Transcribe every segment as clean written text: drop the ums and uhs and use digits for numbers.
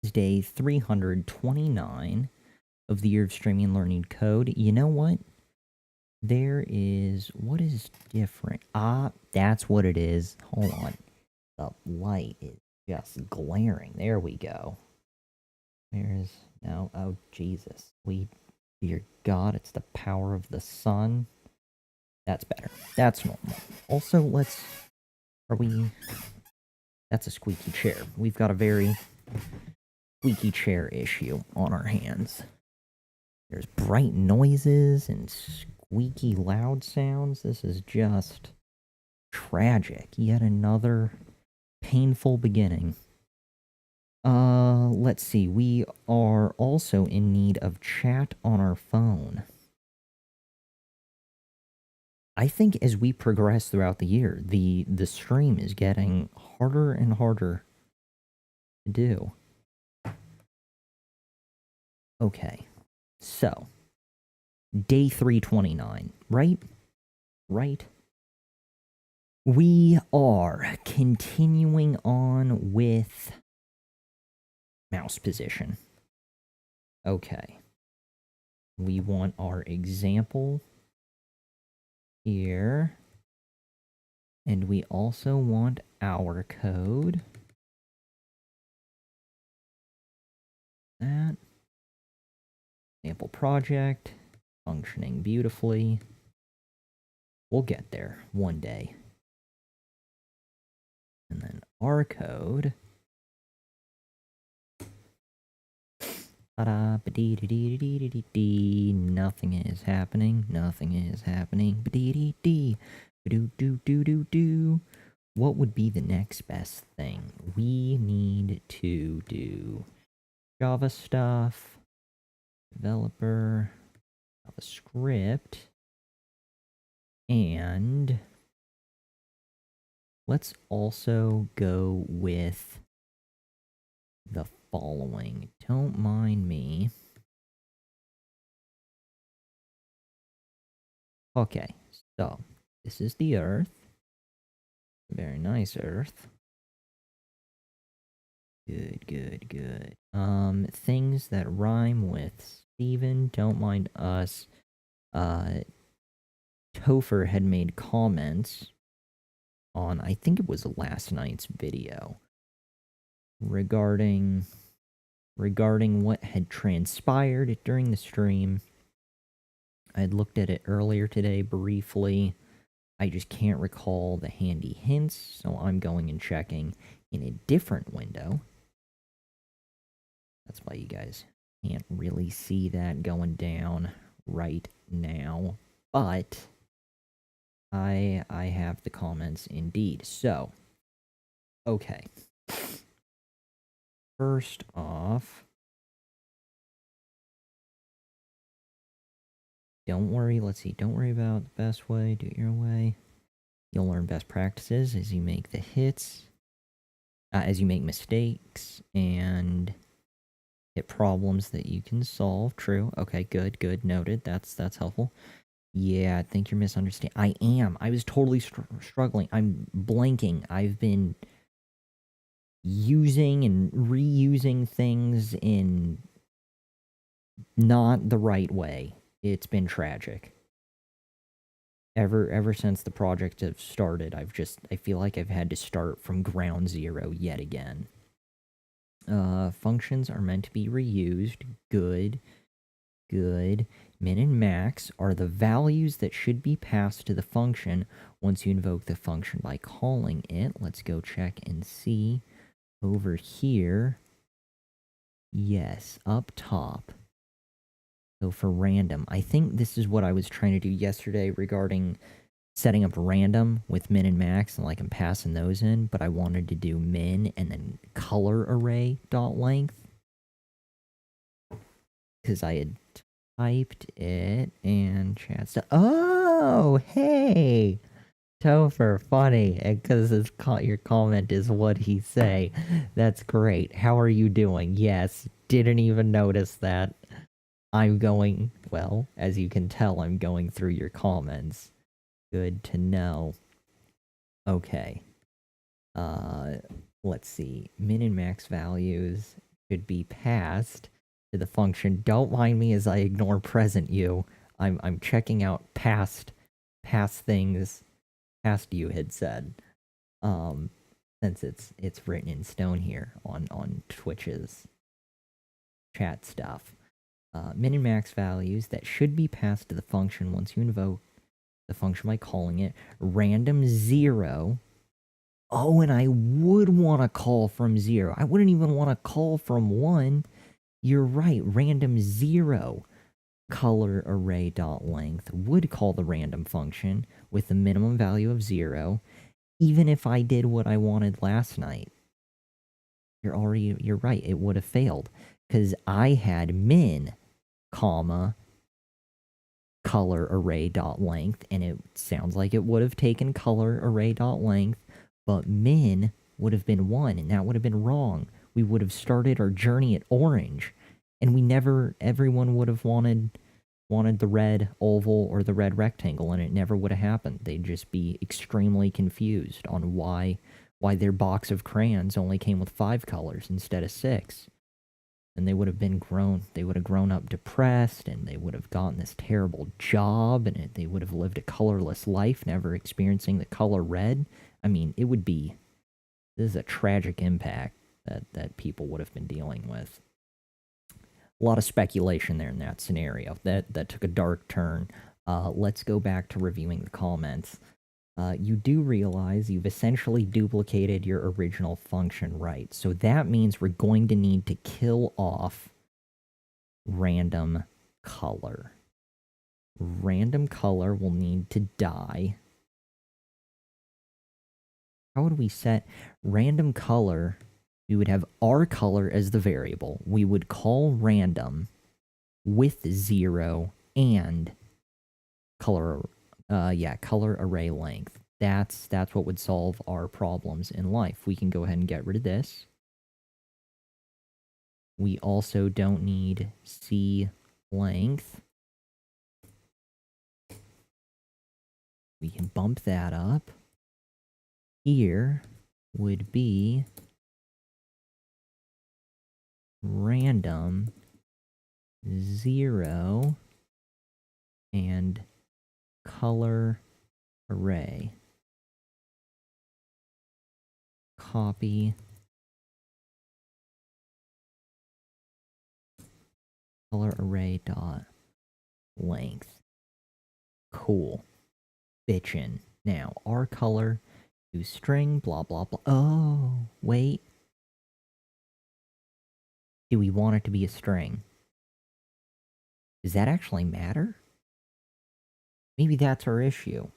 is day 329 of the year of streaming and learning code. You know what? What is different? Ah, that's what it is. Hold on. The light is just glaring. There we go. Oh, Jesus. Dear God, it's the power of the sun. That's better. That's normal. Also, that's a squeaky chair. We've got a very squeaky chair issue on our hands. There's bright noises and squeaky loud sounds. This is just tragic. Yet another painful beginning. Let's see. We are also in need of chat on our phone. I think as we progress throughout the year, the stream is getting harder and harder to do. Okay. So, day 329, right? Right? We are continuing on with mouse position. Okay. We want our example here. And we also want our code. That. Sample project. Functioning beautifully. We'll get there one day. And then our code. Nothing is happening. Nothing is happening. What would be the next best thing? We need to do Java stuff, developer, JavaScript, and let's also go with the following. Don't mind me. Okay, so this is the Earth. Very nice Earth. Good. Things that rhyme with Steven. Don't mind us. Topher had made comments on, I think it was last night's video, regarding what had transpired during the stream. I had looked at it earlier today briefly. I just can't recall the handy hints, so I'm going and checking in a different window. That's why you guys can't really see that going down right now. But I have the comments indeed. So, okay. First off, don't worry. Let's see. Don't worry about the best way. Do it your way. You'll learn best practices as you make the hits, as you make mistakes, and hit problems that you can solve. True. Okay, good. Noted. That's helpful. Yeah, I think you're misunderstanding. I am. I was totally struggling. I'm blanking. I've been using and reusing things in not the right way. It's been tragic. Ever since the project have started, I feel like I've had to start from ground zero yet again. Functions are meant to be reused. Good. Min and max are the values that should be passed to the function once you invoke the function by calling it. Let's go check and see over here. Yes, up top. So for random, I think this is what I was trying to do yesterday regarding setting up random with min and max, and like I'm passing those in, but I wanted to do min and then color array dot length. Because I had typed it and chat stuff. Oh, hey! Topher, funny, because your comment is what he say. That's great. How are you doing? Yes, didn't even notice that. I'm going, well, as you can tell, I'm going through your comments. Good to know. Okay. Let's see. Min and max values. should be passed to the function. Don't mind me as I ignore present you. I'm checking out past things past you had said. Since it's written in stone here on Twitch's chat stuff. Min and max values that should be passed to the function once you invoke the function by calling it random 0. Oh, and I would want to call from 0. I wouldn't even want to call from 1. You're right, random 0 color array dot length would call the random function with the minimum value of 0, even if I did what I wanted last night. You're right, it would have failed because I had min, comma, color array dot length, and it sounds like it would have taken color array dot length, but min would have been 1, and that would have been wrong. We would have started our journey at orange, and everyone would have wanted the red oval or the red rectangle, and it never would have happened. They'd just be extremely confused on why their box of crayons only came with 5 colors instead of 6. And they would have grown up depressed, and they would have gotten this terrible job, and they would have lived a colorless life, never experiencing the color red. I mean, this is a tragic impact that people would have been dealing with. A lot of speculation there in that scenario. That took a dark turn. Let's go back to reviewing the comments. You do realize you've essentially duplicated your original function, right? So that means we're going to need to kill off random color. Random color will need to die. How would we set random color? We would have our color as the variable. We would call random with 0 and color array length. That's what would solve our problems in life. We can go ahead and get rid of this. We also don't need C length. We can bump that up. Here would be random 0 and color array. Copy color array dot length. Cool. Bitchin'. Now, our color to string, blah, blah, blah. Oh, wait. Do we want it to be a string? Does that actually matter? Maybe that's our issue.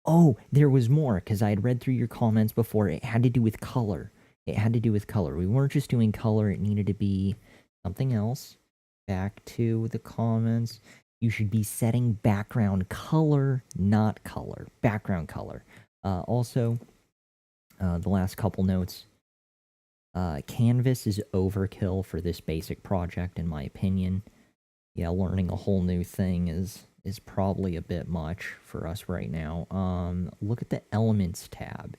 Oh, there was more, because I had read through your comments before. It had to do with color. We weren't just doing color. It needed to be something else. Back to the comments. You should be setting background color, not color. Background color. Also, the last couple notes. Canvas is overkill for this basic project, in my opinion. Yeah, learning a whole new thing is probably a bit much for us right now. Look at the Elements tab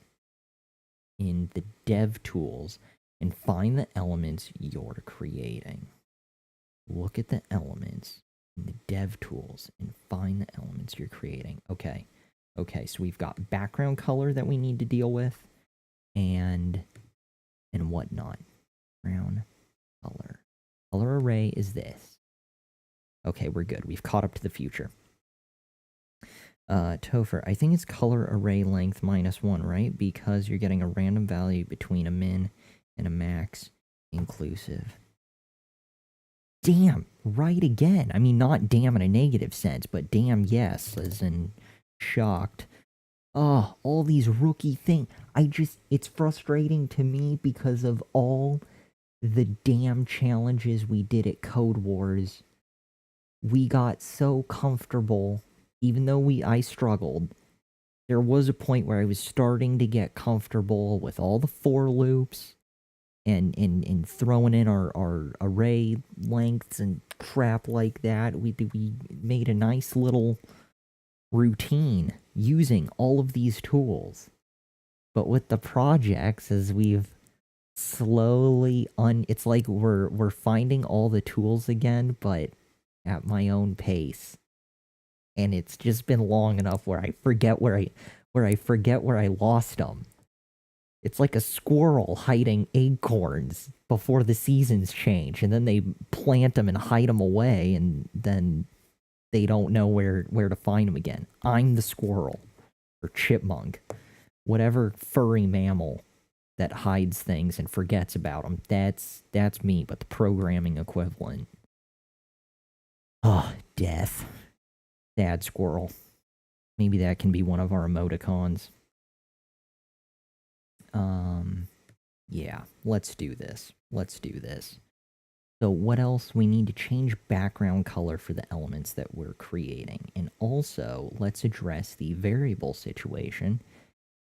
in the Dev Tools and find the elements you're creating. Look at the elements in the Dev Tools and find the elements you're creating. Okay, so we've got background color that we need to deal with, and whatnot. Brown color. Color array is this. Okay, we're good. We've caught up to the future. Topher, I think it's color array length -1, right? Because you're getting a random value between a min and a max inclusive. Damn, right again. I mean, not damn in a negative sense, but damn yes, as in shocked. Oh, all these rookie things. It's frustrating to me because of all the damn challenges we did at Code Wars. We got so comfortable, even though I struggled. There was a point where I was starting to get comfortable with all the for loops and throwing in our array lengths and crap like that. We made a nice little routine using all of these tools. But with the projects, as we've slowly it's like we're finding all the tools again, but at my own pace. And it's just been long enough where I forget where I lost them. It's like a squirrel hiding acorns before the seasons change, and then they plant them and hide them away, and then they don't know where to find them again. I'm the squirrel or chipmunk, whatever furry mammal that hides things and forgets about them. That's me, but the programming equivalent. Oh, death. Sad squirrel. Maybe that can be one of our emoticons. Yeah, let's do this. So what else? We need to change background color for the elements that we're creating. And also, let's address the variable situation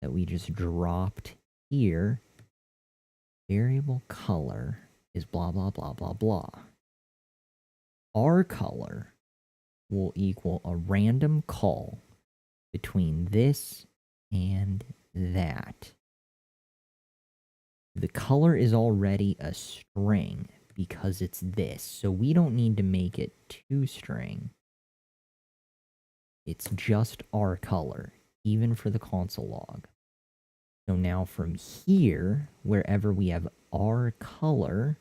that we just dropped here. Variable color is blah, blah, blah, blah, blah. Our color will equal a random call between this and that. The color is already a string because it's this, so we don't need to make it toString. It's just our color, even for the console log. So now from here, wherever we have our color,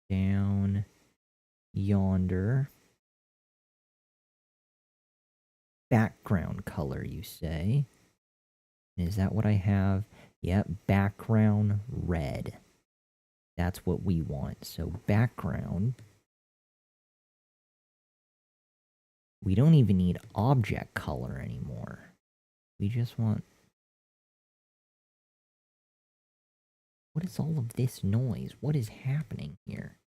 down yonder, background color, you say? Is that what I have? Yep, background red. That's what we want. So background. We don't even need object color anymore. We just want... What is all of this noise? What is happening here?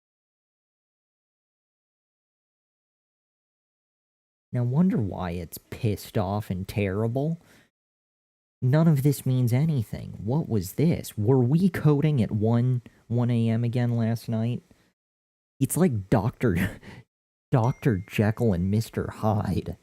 Now wonder why it's pissed off and terrible. None of this means anything. What was this? Were we coding at 1 a.m. again last night? It's like Dr. Jekyll and Mr. Hyde.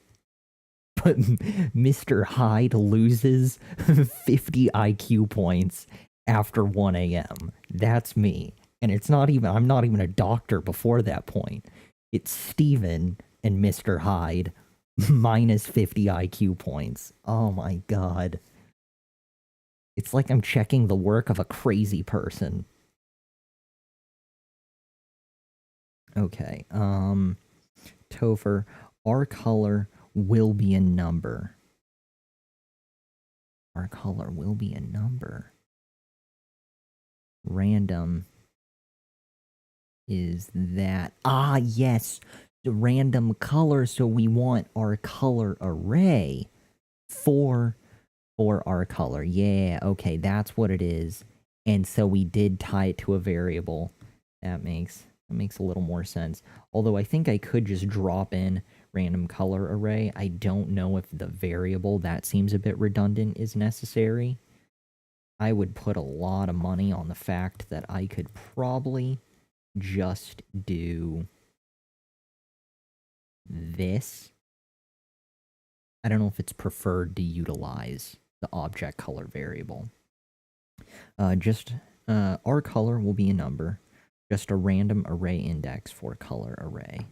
But Mr. Hyde loses 50 IQ points after 1 a.m. That's me. And I'm not even a doctor before that point. It's Steven and Mr. Hyde minus 50 IQ points. Oh my god. It's like I'm checking the work of a crazy person. Okay, Topher, our color will be a number. Our color will be a number. Random is that. Ah, yes, the random color, so we want our color array for our color. Yeah, okay, that's what it is. And so we did tie it to a variable. That makes a little more sense. Although I think I could just drop in random color array. I don't know if the variable, that seems a bit redundant, is necessary. I would put a lot of money on the fact that I could probably just do this. I don't know if it's preferred to utilize the object color variable. Our color will be a number. Just a random array index for color array.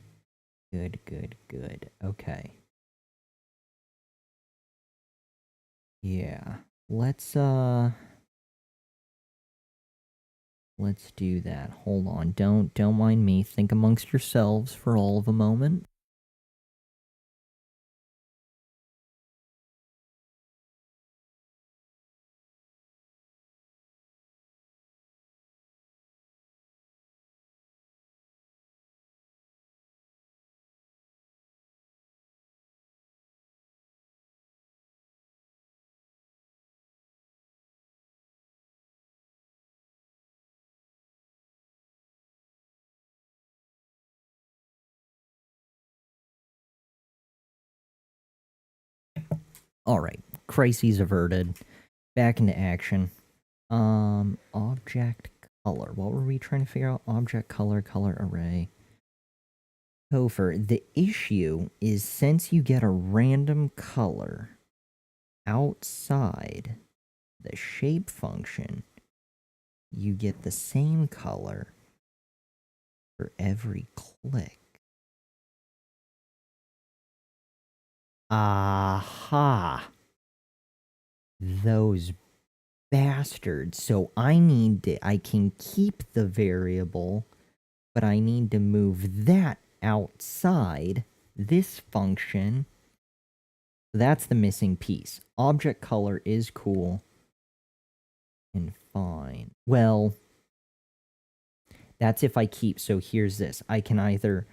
Good, good, good. Okay. Yeah. Let's do that. Hold on. Don't mind me. Think amongst yourselves for all of a moment. Alright. Crises averted. Back into action. Object color. What were we trying to figure out? Object color, color array. Topher, the issue is since you get a random color outside the shape function, you get the same color for every click. Aha! Those bastards. So I can keep the variable, but I need to move that outside this function. That's the missing piece. Object color is cool and fine. Well, that's if I keep, so here's this. I can either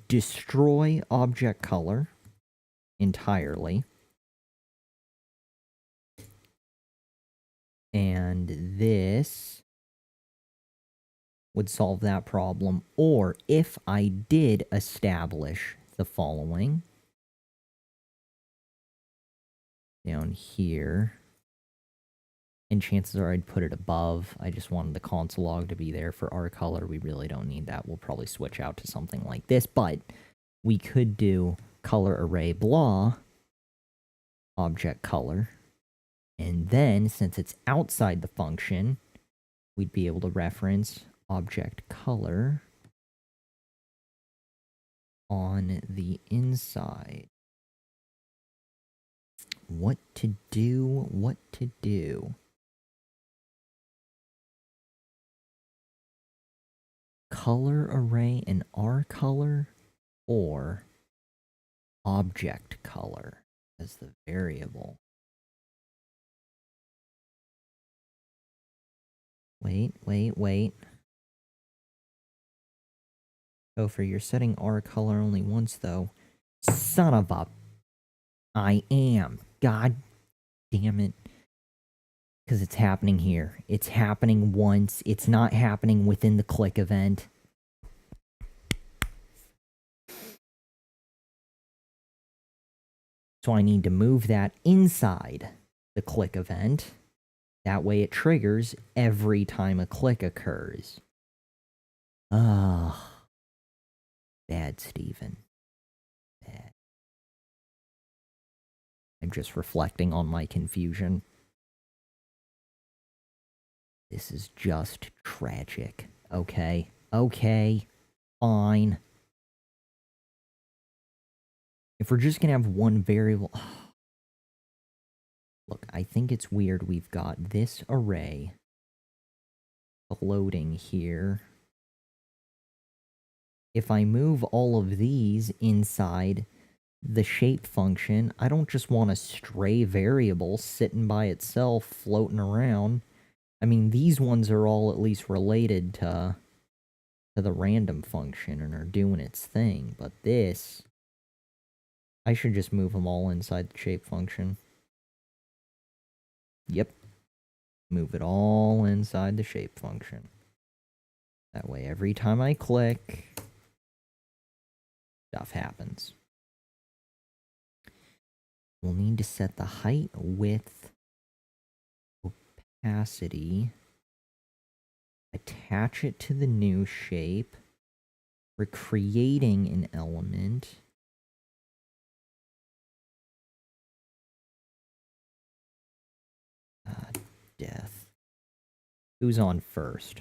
destroy object color entirely, and this would solve that problem, or if I did establish the following down here, and chances are I'd put it above. I just wanted the console log to be there for our color. We really don't need that. We'll probably switch out to something like this, but we could do color array blah object color, and then since it's outside the function, we'd be able to reference object color on the inside. What to do, what to do. Color array and R color, or object color as the variable. Wait. Oh, for you're setting R color only once though. Son of a... I am. God damn it. Because it's happening here. It's happening once. It's not happening within the click event. So I need to move that inside the click event. That way it triggers every time a click occurs. Ah. Bad, Steven. Bad. I'm just reflecting on my confusion. This is just tragic. Okay. Fine. If we're just gonna have one variable... Look, I think it's weird we've got this array loading here. If I move all of these inside the shape function, I don't just want a stray variable sitting by itself floating around. I mean, these ones are all at least related to the random function and are doing its thing, but this... I should just move them all inside the shape function. Yep. Move it all inside the shape function. That way, every time I click, stuff happens. We'll need to set the height, width, opacity, attach it to the new shape. We're creating an element. Death. Who's on first?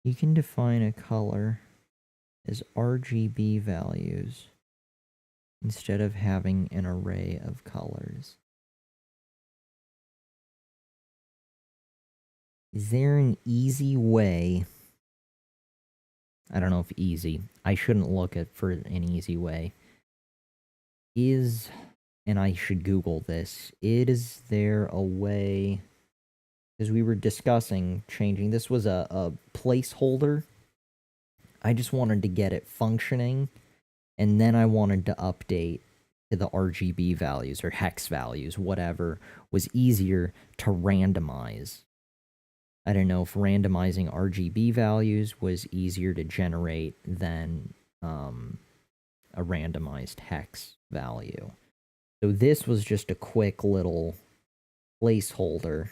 You can define a color as RGB values instead of having an array of colors. Is there an easy way? I don't know if easy. I shouldn't look for an easy way. And I should Google this, is there a way, because we were discussing changing, this was a placeholder. I just wanted to get it functioning, and then I wanted to update to the RGB values or hex values, whatever was easier to randomize. I don't know if randomizing RGB values was easier to generate than a randomized hex value. So this was just a quick little placeholder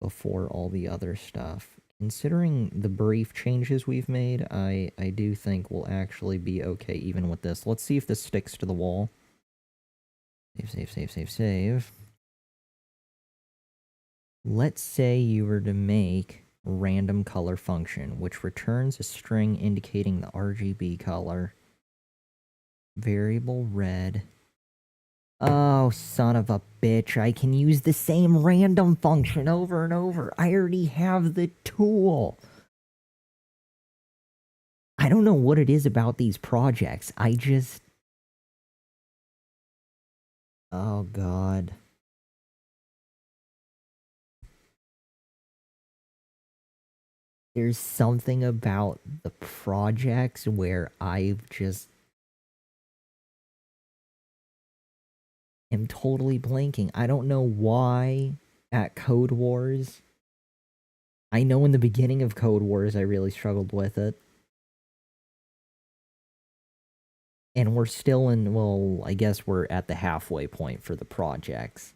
before all the other stuff. Considering the brief changes we've made, I do think we'll actually be okay even with this. Let's see if this sticks to the wall. Save. Let's say you were to make random color function, which returns a string indicating the RGB color. Variable red. Oh, son of a bitch. I can use the same random function over and over. I already have the tool. I don't know what it is about these projects. I just... Oh, God. There's something about the projects where I've just... am totally blanking. I don't know why at Code Wars. I know in the beginning of Code Wars I really struggled with it. And we're still in, well, I guess we're at the halfway point for the projects.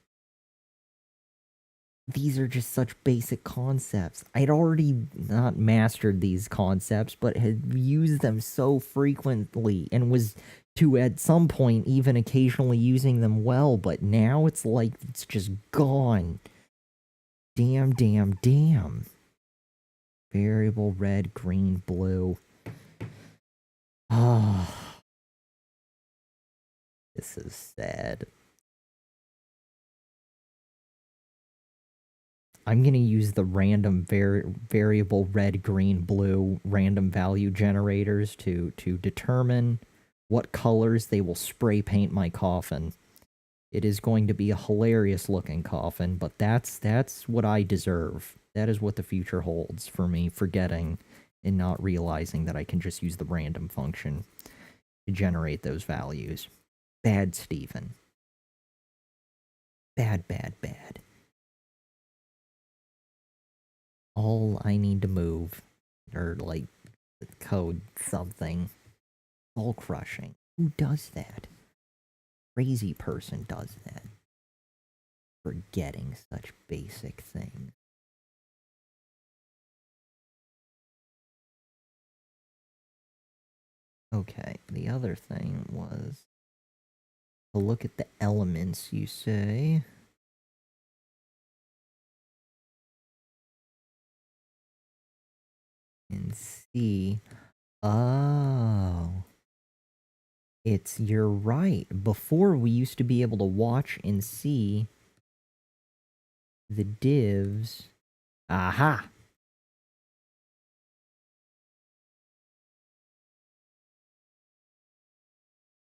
These are just such basic concepts. I'd already not mastered these concepts, but had used them so frequently and was to at some point even occasionally using them well, but now it's like it's just gone. Damn. Variable red, green, blue. Oh. This is sad. I'm gonna use the random variable red, green, blue random value generators to determine what colors they will spray paint my coffin. It is going to be a hilarious looking coffin, but that's what I deserve. That is what the future holds for me, forgetting and not realizing that I can just use the random function to generate those values. Bad Steven. Bad. All I need to move, or like, code something. Soul crushing. Who does that? Crazy person does that. Forgetting such basic things. Okay, the other thing was to look at the elements, you say. And see. Oh. You're right. Before, we used to be able to watch and see the divs. Aha!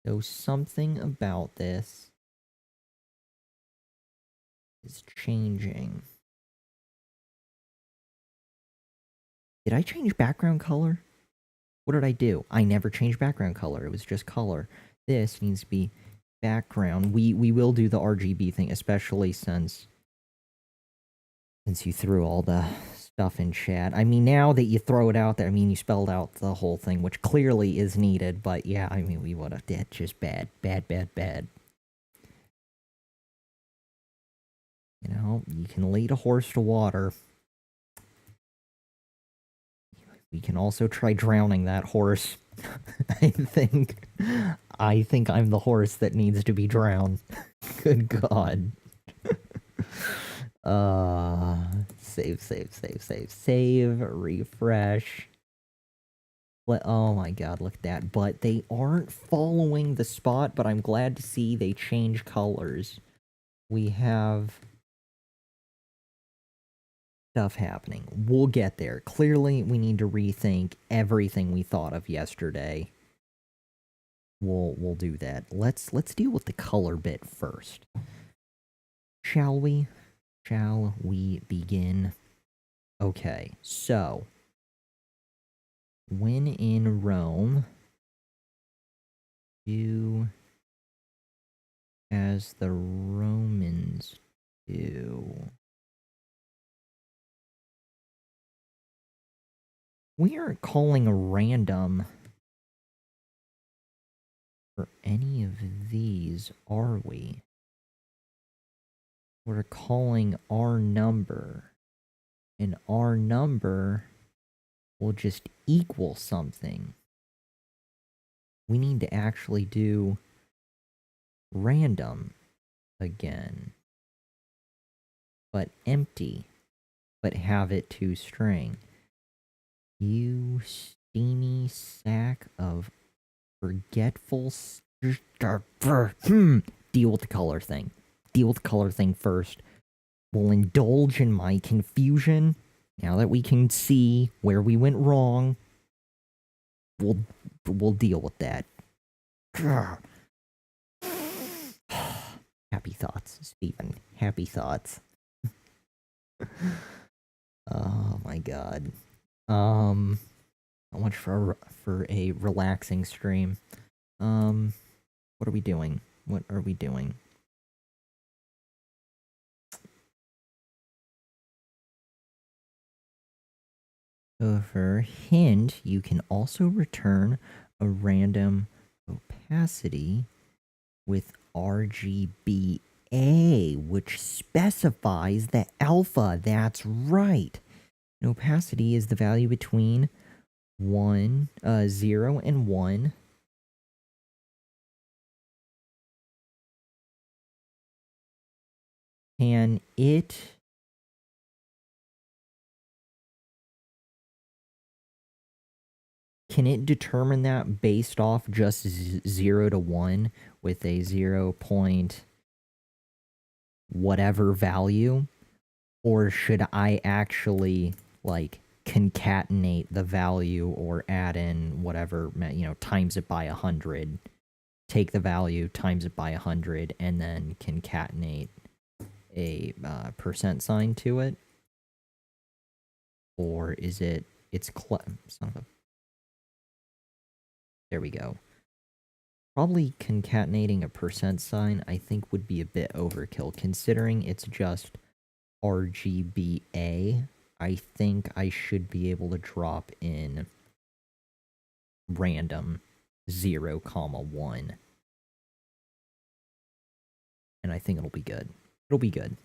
So something about this is changing. Did I change background color? What did I do? I never changed background color. It was just color. This needs to be background. We will do the RGB thing, especially since you threw all the stuff in chat. I mean, now that you throw it out there, I mean, you spelled out the whole thing, which clearly is needed, but yeah, I mean, we would have did just bad. You know, you can lead a horse to water. We can also try drowning that horse. I think I'm the horse that needs to be drowned. Good God. Save, refresh. Oh my God, look at that. But they aren't following the spot, but I'm glad to see they change colors. We have stuff happening. We'll get there. Clearly, we need to rethink everything we thought of yesterday. We'll do that. Let's deal with the color bit first. Shall we? Shall we begin? Okay, so when in Rome, do as the Romans do. We aren't calling a random for any of these, are we? We're calling our number, and our number will just equal something. We need to actually do random again, but empty, but have it to string. You steamy sack of forgetful deal with the color thing. Deal with the color thing first. We'll indulge in my confusion. Now that we can see where we went wrong, we'll deal with that. Happy thoughts, Stephen. Happy thoughts. Oh my god. So much for a relaxing stream. What are we doing? What are we doing? So for hint, you can also return a random opacity with RGBA, which specifies the alpha. That's right. And opacity is the value between 0 and 1. Can it determine that based off just 0 to 1 with a 0 point whatever value? Or should I actually, like, concatenate the value or add in whatever, times it by 100, take the value, times it by 100, and then concatenate a percent sign to it? Or is it, there we go. Probably concatenating a percent sign, I think, would be a bit overkill, considering it's just RGBA. I think I should be able to drop in random 0, 1. And I think it'll be good. It'll be good.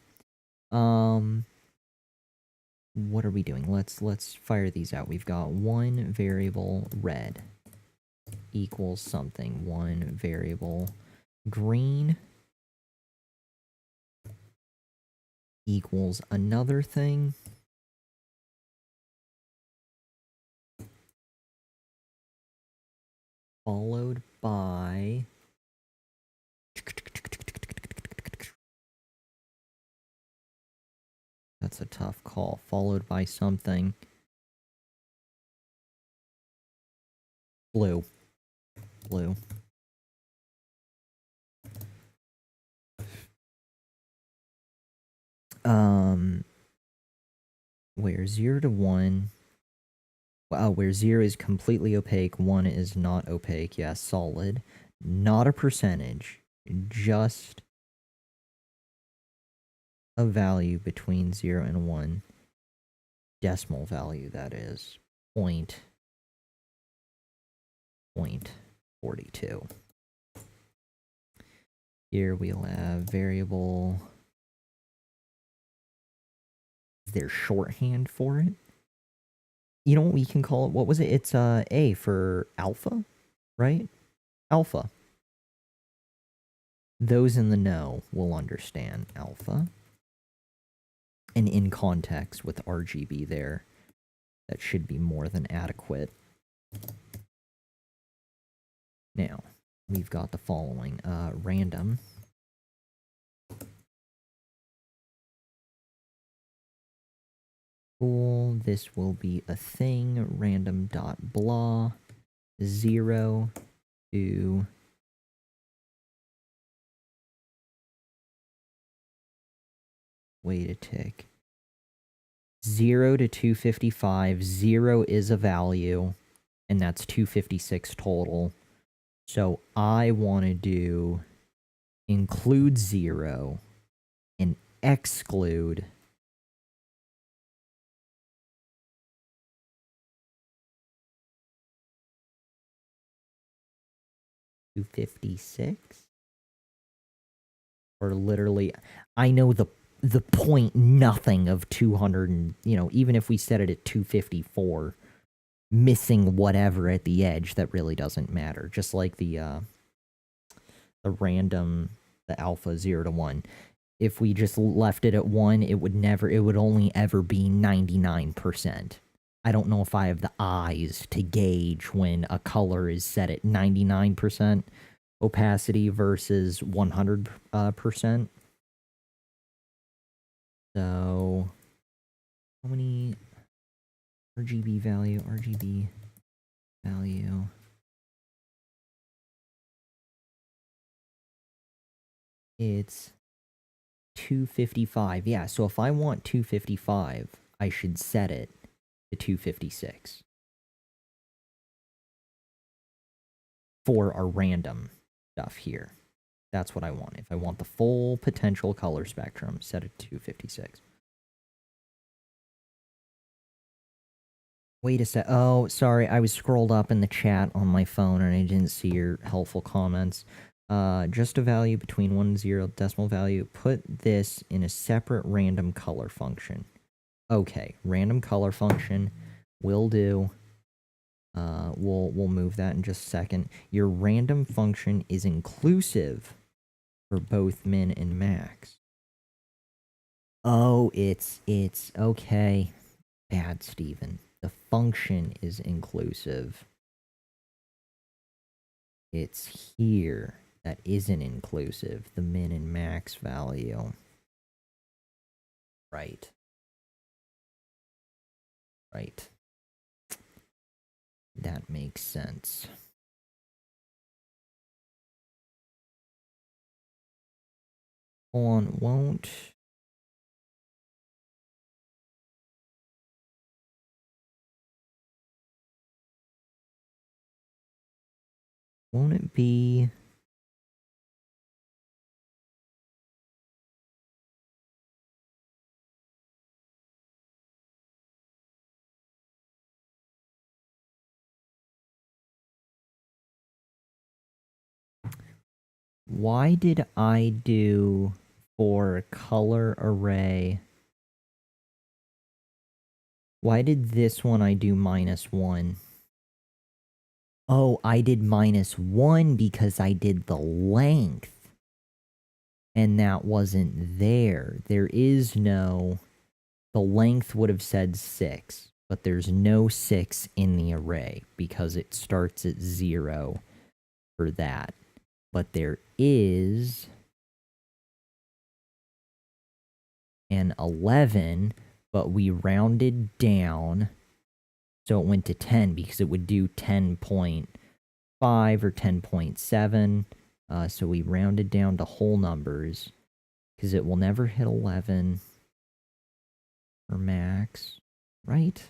What are we doing? Let's fire these out. We've got one variable red equals something. One variable green equals another thing. Followed by that's a tough call. Followed by something blue. Blue. Where 0 to 1, where 0 is completely opaque, 1 is not opaque. Yeah, solid. Not a percentage, just a value between 0 and 1. Decimal value, that is. Point 42. Here we'll have variable. Is there shorthand for it? You know what we can call it? What was it? It's A for alpha, right? Alpha. Those in the know will understand alpha. And in context with RGB there, that should be more than adequate. Now, we've got the following. Random. Cool. This will be a thing. Random dot blah. 0 to wait a tick. 0 to 255. 0 is a value, and that's 256 total. So I want to do include 0 and exclude 256? Or literally, I know the point nothing of 200, and, even if we set it at 254, missing whatever at the edge that really doesn't matter. Just like the random, the alpha 0 to 1. If we just left it at 1, it would only ever be 99%. I don't know if I have the eyes to gauge when a color is set at 99% opacity versus 100%. So, how many RGB value. It's 255. Yeah, so if I want 255, I should set it to 256 for our random stuff here. That's what I want. If I want the full potential color spectrum, set it to 256. Wait a sec. Oh, sorry. I was scrolled up in the chat on my phone and I didn't see your helpful comments. Just a value between 1 and 0 decimal value. Put this in a separate random color function. Okay, random color function will do. We'll move that in just a second. Your random function is inclusive for both min and max. Oh, it's okay. Bad, Steven. The function is inclusive. It's here that isn't inclusive, the min and max value. Right. Right. That makes sense. Hold on, won't it be why did I do for color array? Why did this one I do -1? Oh, I did -1 because I did the length. And that wasn't there. There is no... The length would have said 6, but there's no 6 in the array because it starts at 0 for that. But there is an 11, but we rounded down, so it went to 10 because it would do 10.5 or 10.7. So we rounded down to whole numbers because it will never hit 11 for max, right?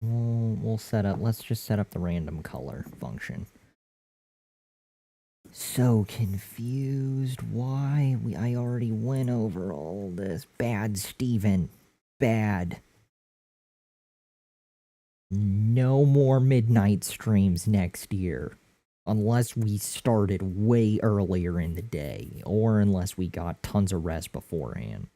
We'll set up, let's just set up the random color function. So confused. Why? I already went over all this. Bad, Steven. Bad. No more midnight streams next year. Unless we started way earlier in the day. Or unless we got tons of rest beforehand.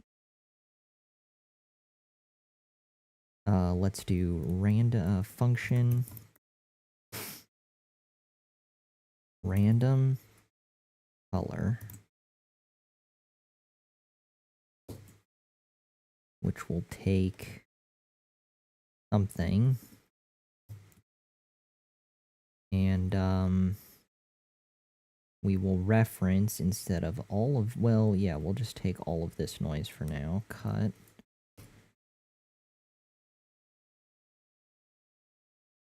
Let's do random function. Random color. Which will take something. And, we will reference instead of all of... Well, yeah, we'll just take all of this noise for now. Cut.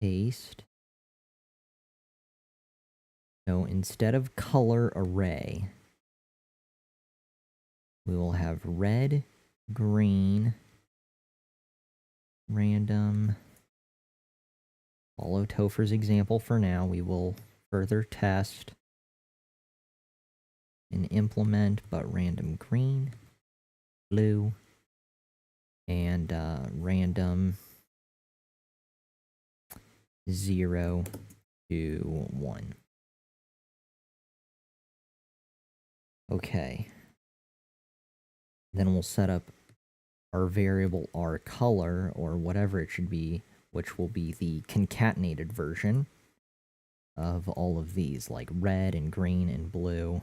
Paste. So instead of color array, we will have red, green, random. Follow Topher's example for now. We will further test and implement, but random green, blue, and random 0 to 1. Okay. Then we'll set up our variable R color, or whatever it should be, which will be the concatenated version of all of these, like red and green and blue.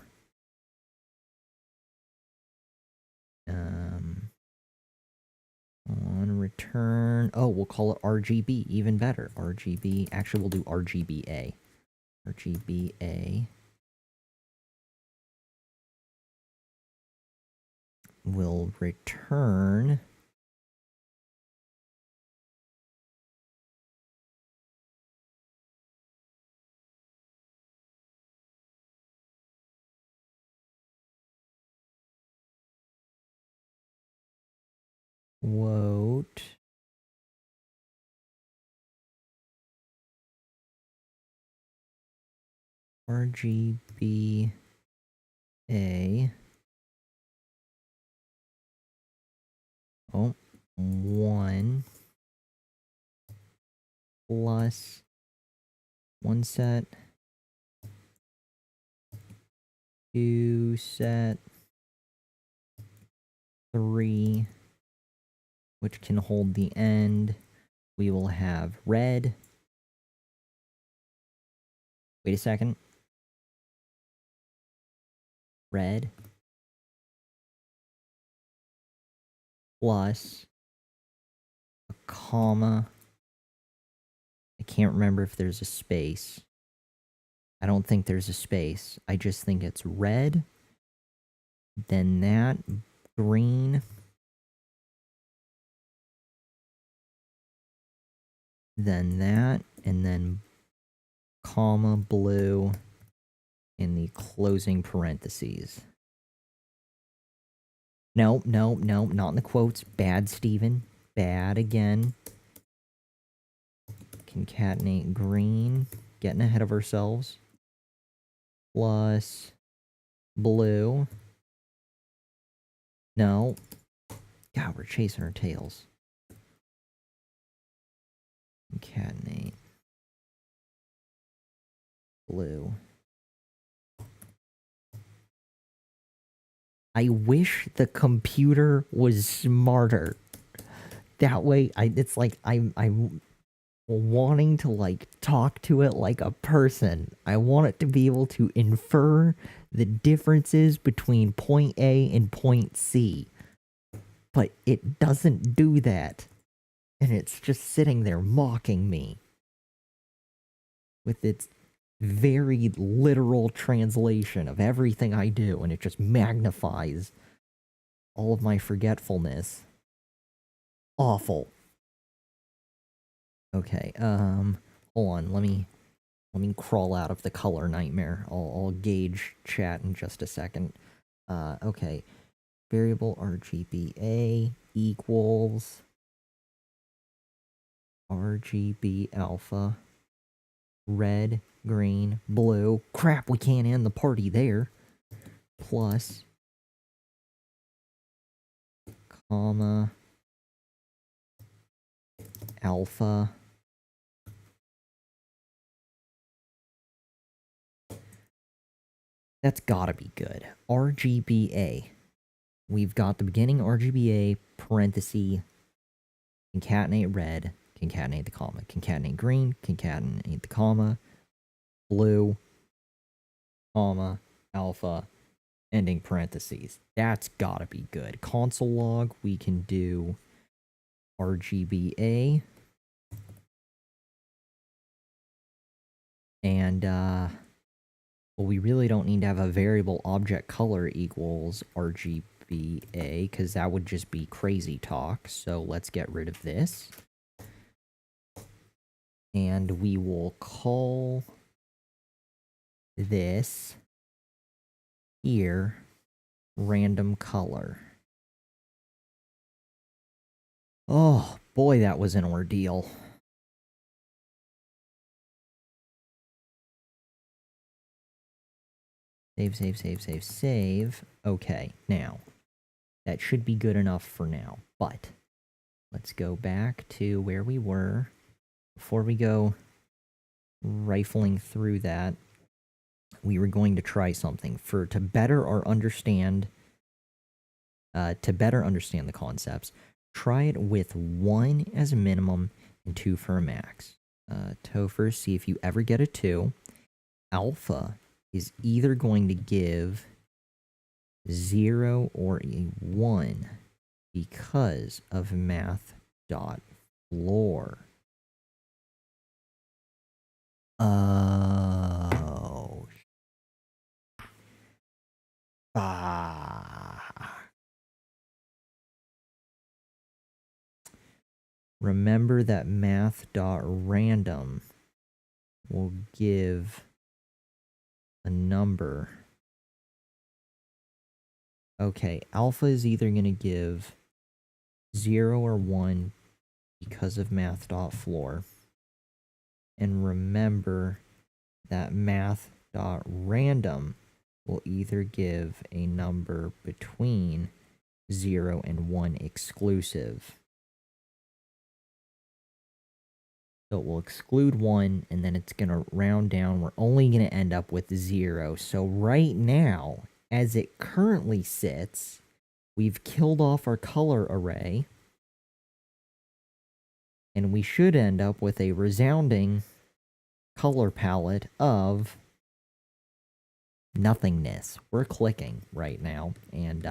On return, oh, we'll call it RGB, even better. RGB, actually we'll do RGBA. RGBA will return quote RGBA oh 1 plus 1 set 2 set 3, which can hold the end. We will have red. Wait a second. Red plus a comma. I can't remember if there's a space. I don't think there's a space. I just think it's red. Then that green. Then that, and then comma blue in the closing parentheses. No, no, no, not in the quotes. Bad, Steven. Bad again. Concatenate green. Getting ahead of ourselves. Plus blue. No. God, we're chasing our tails. Concatenate blue. I wish the computer was smarter. That way, it's like I'm wanting to like talk to it like a person. I want it to be able to infer the differences between point A and point C. But it doesn't do that. And it's just sitting there mocking me with its very literal translation of everything I do, and it just magnifies all of my forgetfulness. Awful. Okay, hold on, let me crawl out of the color nightmare. I'll gauge chat in just a second. Okay. Variable RGBA equals RGB alpha, red, green, blue. Crap, we can't end the party there. Plus, comma, alpha. That's gotta be good. RGBA. We've got the beginning RGBA, parenthesis, concatenate red, concatenate the comma, concatenate green, concatenate the comma, blue, comma, alpha, ending parentheses. That's gotta be good. Console log, we can do RGBA. And, well, we really don't need to have a variable object color equals RGBA, because that would just be crazy talk. So let's get rid of this. And we will call this here random color. Oh boy, that was an ordeal. Save, save, save, save, save. Okay, now. That should be good enough for now. But let's go back to where we were. Before we go rifling through that, we were going to try something to better understand the concepts. Try it with 1 as a minimum and 2 for a max. Topher, see if you ever get a 2. Alpha is either going to give 0 or a 1 because of math.floor. Oh. Remember that math.random will give a number. Okay, alpha is either going to give 0 or 1 because of math.floor. And remember that math.random will either give a number between 0 and 1 exclusive. So it will exclude 1, and then it's going to round down. We're only going to end up with 0. So right now, as it currently sits, we've killed off our color array. And we should end up with a resounding color palette of nothingness. We're clicking right now, and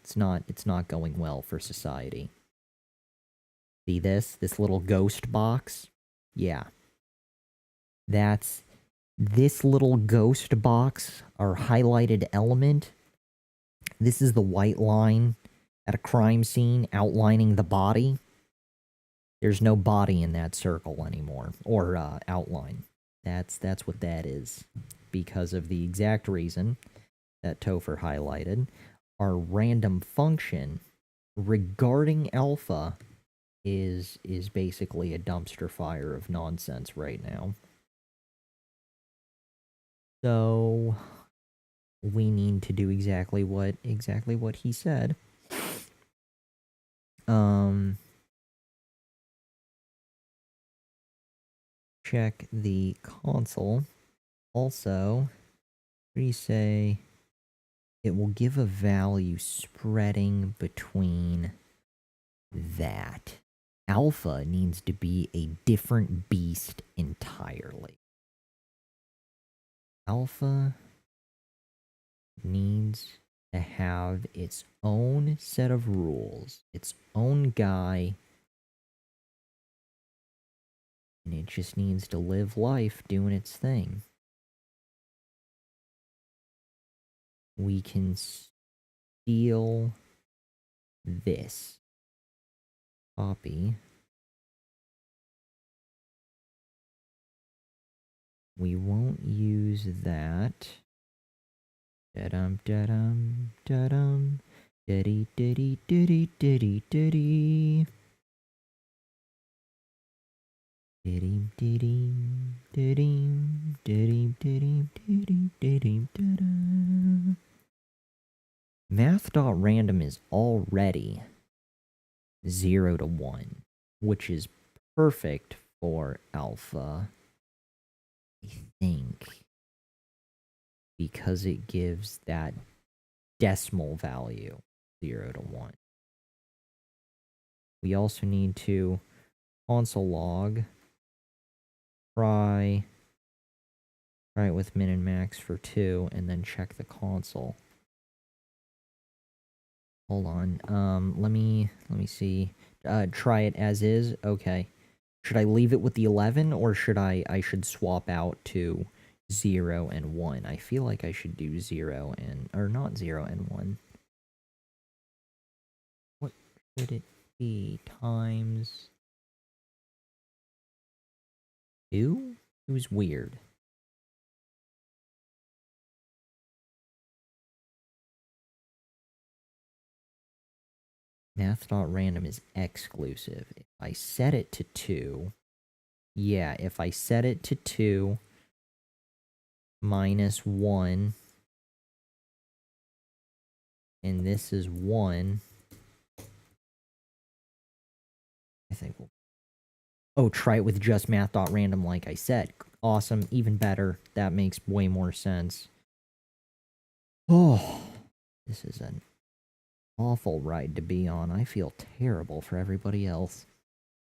it's not going well for society. See this little ghost box? Yeah. That's this little ghost box, our highlighted element. This is the white line at a crime scene outlining the body. There's no body in that circle anymore, or outline. That's what that is, because of the exact reason that Topher highlighted. Our random function regarding alpha is basically a dumpster fire of nonsense right now. So we need to do exactly what he said. Check the console. Also, what do you say? It will give a value spreading between that. Alpha needs to be a different beast entirely. Alpha needs to have its own set of rules, its own guy, and it just needs to live life doing its thing. We can steal this. Copy. We won't use that. Da-dum, da-dum, da-dum. Diddy, diddy, diddy, diddy, diddy. Diddy, diddy, diddy, diddy, diddy, diddy, diddy, da-da. Math.random is already 0 to 1, which is perfect for alpha, I think, because it gives that decimal value 0 to 1. We also need to console log, try it with min and max for 2, and then check the console. Hold on. Let me see. Try it as is. Okay. Should I leave it with the 11, or should I should swap out to 0 and 1? I feel like I should do 0 and, or not 0 and 1. What should it be? Times 2? It was weird. Math.random is exclusive. If I set it to 2, yeah, if I set it to 2 minus 1, and this is 1, I think we'll Oh, try it with just math.random like I said. Awesome, even better. That makes way more sense. Oh, this is an awful ride to be on. I feel terrible for everybody else.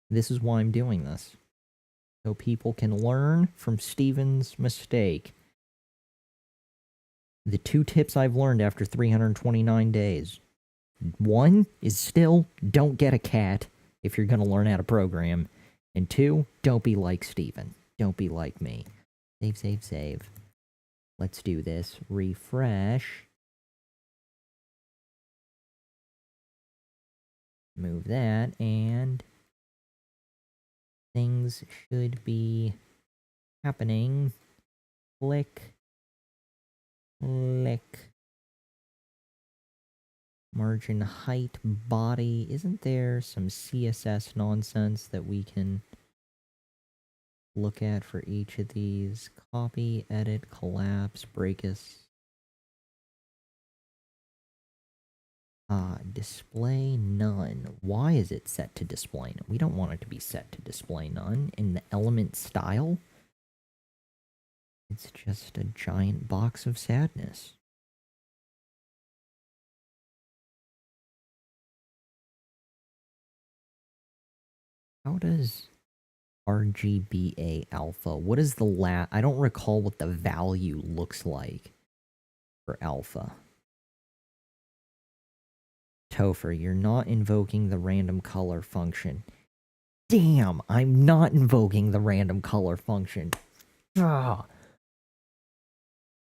This is why I'm doing this. So people can learn from Steven's mistake. The 2 tips I've learned after 329 days. 1 is still, don't get a cat if you're going to learn how to program. And 2, don't be like Steven. Don't be like me. Save, save, save. Let's do this. Refresh. Move that, and things should be happening. Click. Click. Margin, height, body. Isn't there some CSS nonsense that we can look at for each of these? Copy, edit, collapse, breakus. Display none. Why is it set to display none? We don't want it to be set to display none. In the element style, it's just a giant box of sadness. How does RGBA alpha, what is the I don't recall what the value looks like for alpha. Topher, you're not invoking the random color function. Damn, I'm not invoking the random color function. Ah.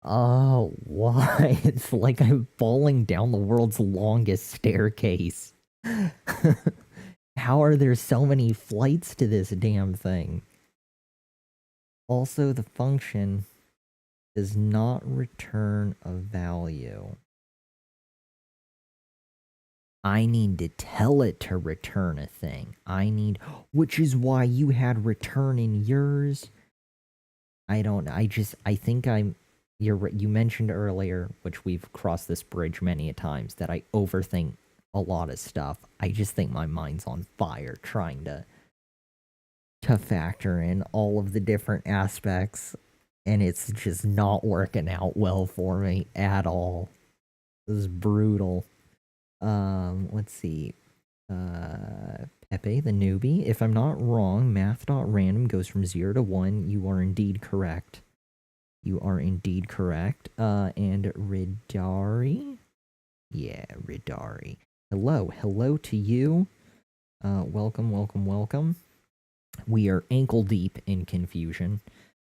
Oh, why? It's like I'm falling down the world's longest staircase. How are there so many flights to this damn thing? Also, the function does not return a value. I need to tell it to return a thing. Which is why you had return in yours. I don't, I think you mentioned earlier, which we've crossed this bridge many a times, that I overthink a lot of stuff. I just think my mind's on fire trying to factor in all of the different aspects, and it's just not working out well for me at all. This is brutal. Let's see. Pepe the newbie. If I'm not wrong, math.random goes from 0 to 1. You are indeed correct. You are indeed correct. And Ridari? Yeah, Ridari. Hello. Hello to you. Welcome, welcome, welcome. We are ankle deep in confusion.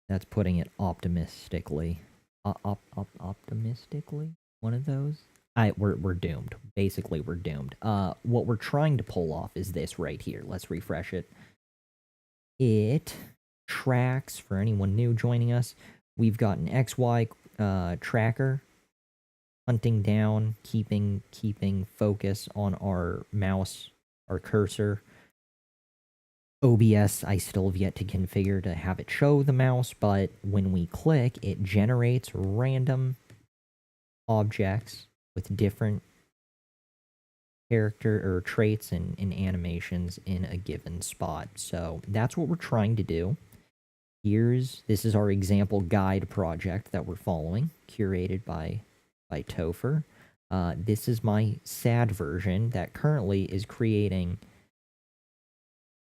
That's putting it optimistically. Optimistically? One of those? We're doomed. Basically, we're doomed. What we're trying to pull off is this right here. Let's refresh it. It tracks, for anyone new joining us, we've got an XY tracker, hunting down, keeping focus on our mouse, our cursor. OBS, I still have yet to configure to have it show the mouse, but when we click, it generates random objects with different character or traits and animations in a given spot. So that's what we're trying to do. This is our example guide project that we're following, curated by Topher. This is my sad version that currently is creating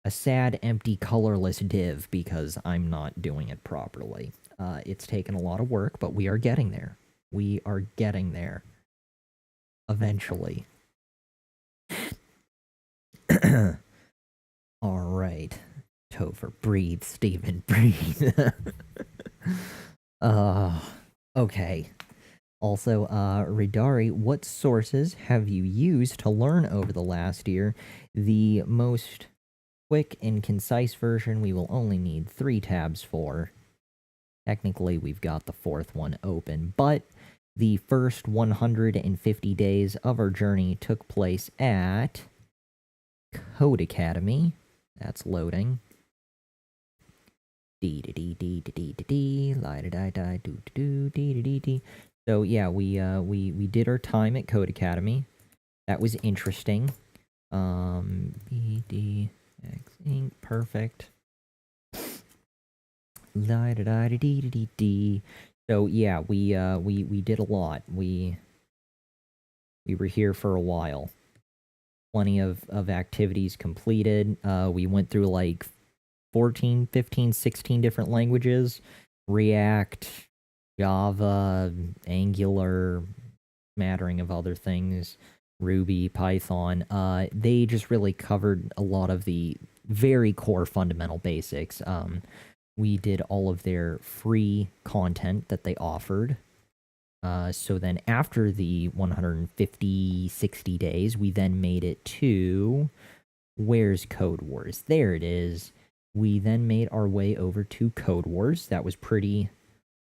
a sad, empty, colorless div because I'm not doing it properly. It's taken a lot of work, but we are getting there. We are getting there. Eventually. Alright. Topher, breathe, Steven, breathe. Okay. Also, Ridari, what sources have you used to learn over the last year? The most quick and concise version we will only need 3 tabs for. Technically, we've got the 4th one open, but the first 150 days of our journey took place at Codecademy. That's loading. So yeah, we did our time at Codecademy. That was interesting. BDX Inc. Perfect. La da da da dee dee dee. So yeah, we did a lot. We were here for a while. Plenty of activities completed. We went through like 14, 15, 16 different languages. React, Java, Angular, smattering of other things, Ruby, Python. They just really covered a lot of the very core fundamental basics. We did all of their free content that they offered. So then after the 150, 60 days, we then made it to, where's Code Wars? There it is. We then made our way over to Code Wars. That was pretty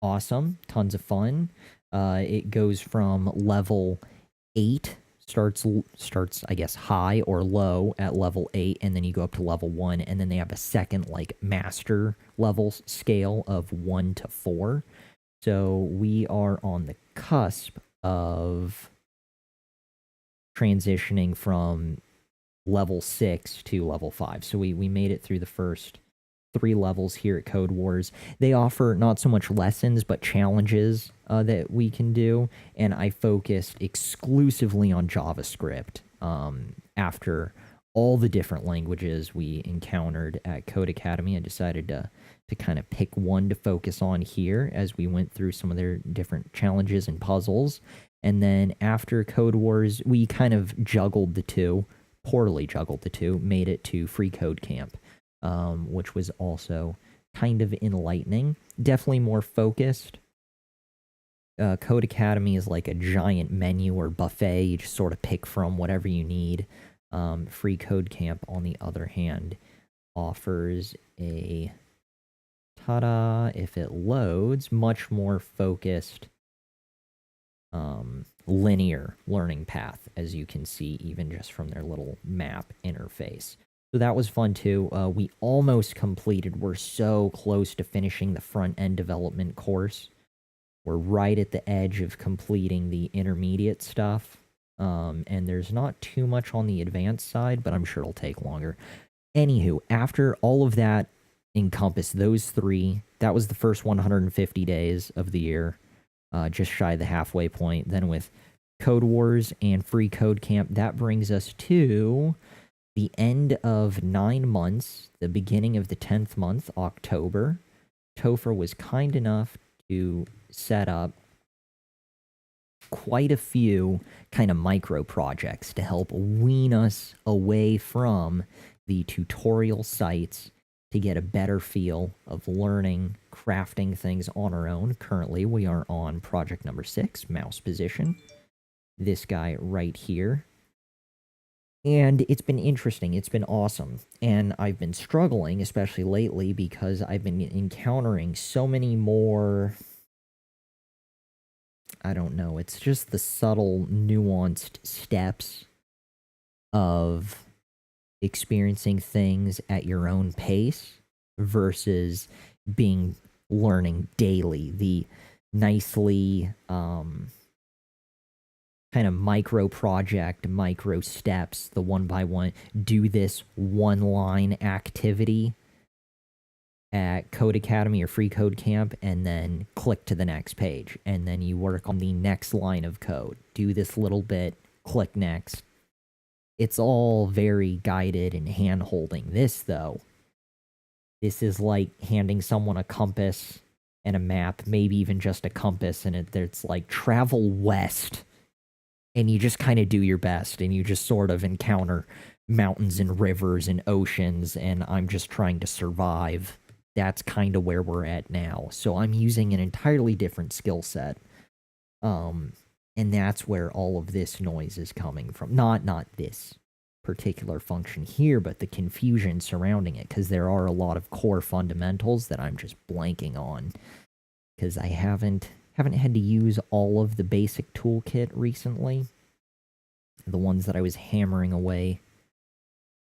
awesome. Tons of fun. It goes from level 8, starts I guess high or low at level 8, and then you go up to level 1, and then they have a second like master level scale of 1 to 4. So we are on the cusp of transitioning from level 6 to level 5. So we made it through the first 3 levels here at Code Wars. They offer not so much lessons, but challenges that we can do. And I focused exclusively on JavaScript after all the different languages we encountered at Code Academy. I decided to kind of pick one to focus on here as we went through some of their different challenges and puzzles. And then after Code Wars, we kind of juggled the two, poorly juggled the two, made it to Free Code Camp, which was also kind of enlightening. Definitely more focused. Code Academy is like a giant menu or buffet. You just sort of pick from whatever you need. Free Code Camp, on the other hand, offers a, ta-da, if it loads, much more focused linear learning path, as you can see even just from their little map interface. So that was fun too. We almost completed. We're so close to finishing the front-end development course. We're right at the edge of completing the intermediate stuff. And there's not too much on the advanced side, but I'm sure it'll take longer. Anywho, after all of that encompassed those 3, that was the first 150 days of the year. Just shy of the halfway point. Then with Code Wars and Free Code Camp, that brings us to the end of 9 months, the beginning of the 10th month, October. Topher was kind enough to set up quite a few kind of micro projects to help wean us away from the tutorial sites to get a better feel of learning, crafting things on our own. Currently, we are on project number 6, mouse position. This guy right here. And it's been interesting. It's been awesome. And I've been struggling, especially lately, because I've been encountering so many more, I don't know, it's just the subtle, nuanced steps of experiencing things at your own pace versus learning daily, the nicely kind of micro project, micro steps, the one by one, do this one line activity at Code Academy or Free Code Camp, and then click to the next page, and then you work on the next line of code, do this little bit, click next. It's all very guided and hand-holding. This, though, this is like handing someone a compass and a map, maybe even just a compass, and it's like, travel west, and you just kind of do your best, and you just sort of encounter mountains and rivers and oceans, and I'm just trying to survive. That's kind of where we're at now. So I'm using an entirely different skill set. And that's where all of this noise is coming from. Not this particular function here, but the confusion surrounding it, because there are a lot of core fundamentals that I'm just blanking on, because I haven't had to use all of the basic toolkit recently. The ones that I was hammering away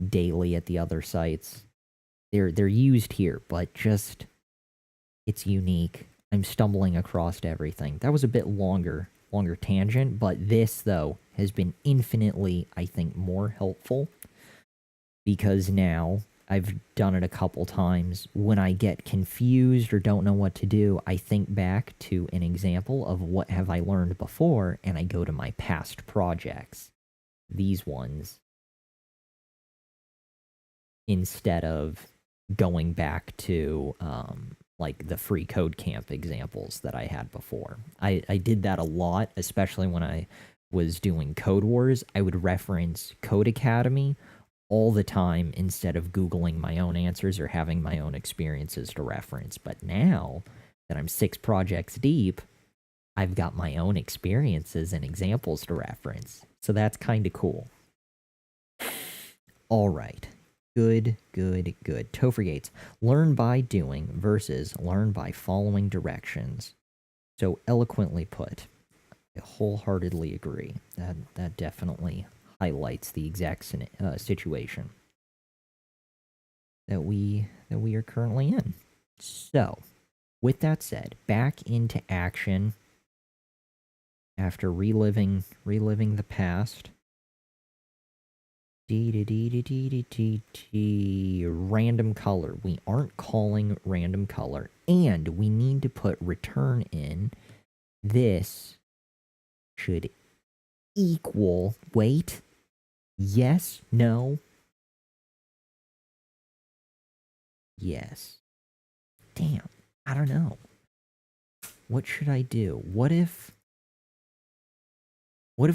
daily at the other sites. They're used here, but just, it's unique. I'm stumbling across everything. That was a bit longer tangent, but this, though, has been infinitely, I think, more helpful, because now I've done it a couple times. When I get confused or don't know what to do, I think back to an example of what have I learned before, and I go to my past projects. These ones, instead of going back to like the free code camp examples that I had before. I did that a lot, especially when I was doing Code Wars. I would reference Code Academy all the time instead of Googling my own answers or having my own experiences to reference. But now that I'm 6 projects deep, I've got my own experiences and examples to reference. So that's kind of cool. All right. Good. Topher Gates. Learn by doing versus learn by following directions. So eloquently put. I wholeheartedly agree. That definitely highlights the exact situation that we are currently in. So, with that said, back into action after reliving the past. Random color. We aren't calling random color, and we need to put return in. This should equal. Wait. Yes. No. Yes. Damn. I don't know. What should I do? What if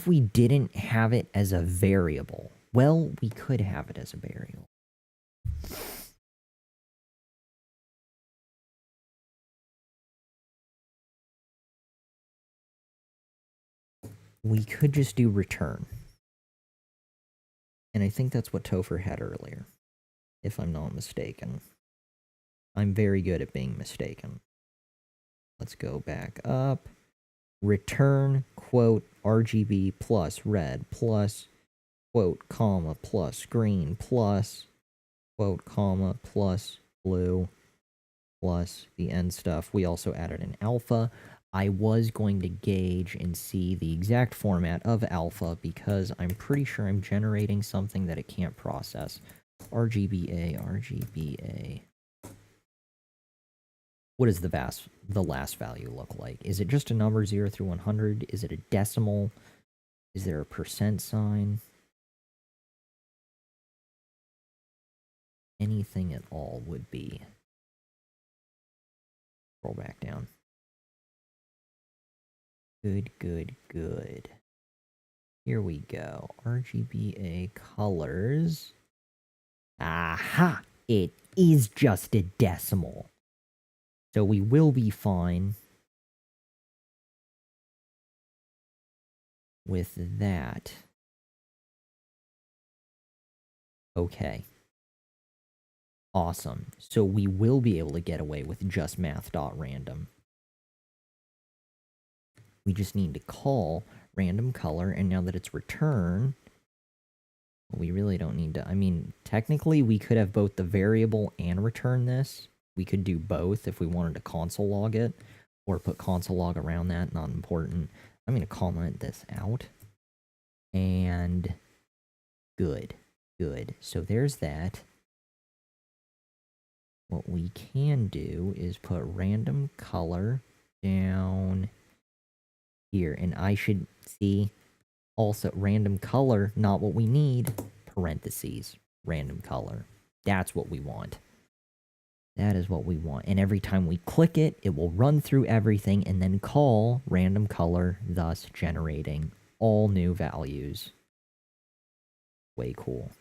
we didn't have it as a variable? Well, we could have it as a variable. We could just do return. And I think that's what Topher had earlier, if I'm not mistaken. I'm very good at being mistaken. Let's go back up. Return, quote, RGB plus red plus, quote, comma, plus green plus, quote, comma, plus blue plus the end stuff. We also added an alpha. I was going to gauge and see the exact format of alpha because I'm pretty sure I'm generating something that it can't process. RGBA. What does the last value look like? Is it just a number 0 through 100? Is it a decimal? Is there a percent sign? Anything at all would be. Roll back down. Good. Here we go. RGBA colors. Aha! It is just a decimal. So we will be fine with that. Okay. Awesome. So we will be able to get away with just math.random. We just need to call random color, and now that it's return, we really don't need to. I mean, technically, we could have both the variable and return this. We could do both if we wanted to console log it, or put console log around that, not important. I'm going to comment this out. And good. So there's that. What we can do is put random color down here. And I should see also random color, not what we need, parentheses, random color. That's what we want. That is what we want. And every time we click it, it will run through everything and then call random color, thus generating all new values. Way cool.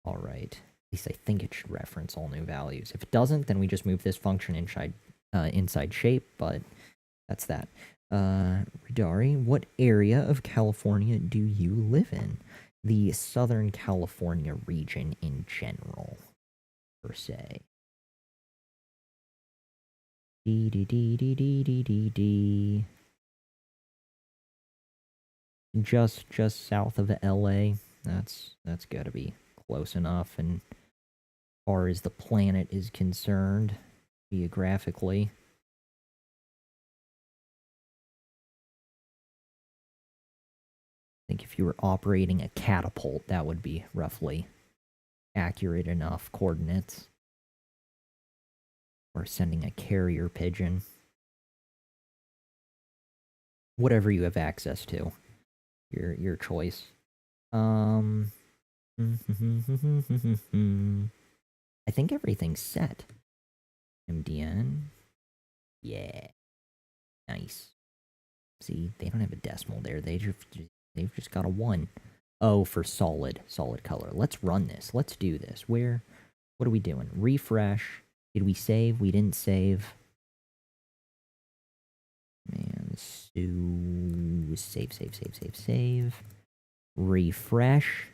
All right. At least I think it should reference all new values. If it doesn't, then we just move this function inside shape, but that's that. Ridari, what area of California do you live in? The Southern California region in general, per se. Just south of LA. That's gotta be close enough, and as far as the planet is concerned, geographically. think if you were operating a catapult, that would be roughly accurate enough coordinates. Or sending a carrier pigeon. Whatever you have access to. Your choice. I think everything's set. MDN. Yeah. Nice. See, they don't have a decimal there. They've just got a 1. Oh, for solid color. Let's run this. Let's do this. What are we doing? Refresh. Did we save? We didn't save. Man, so save. Refresh.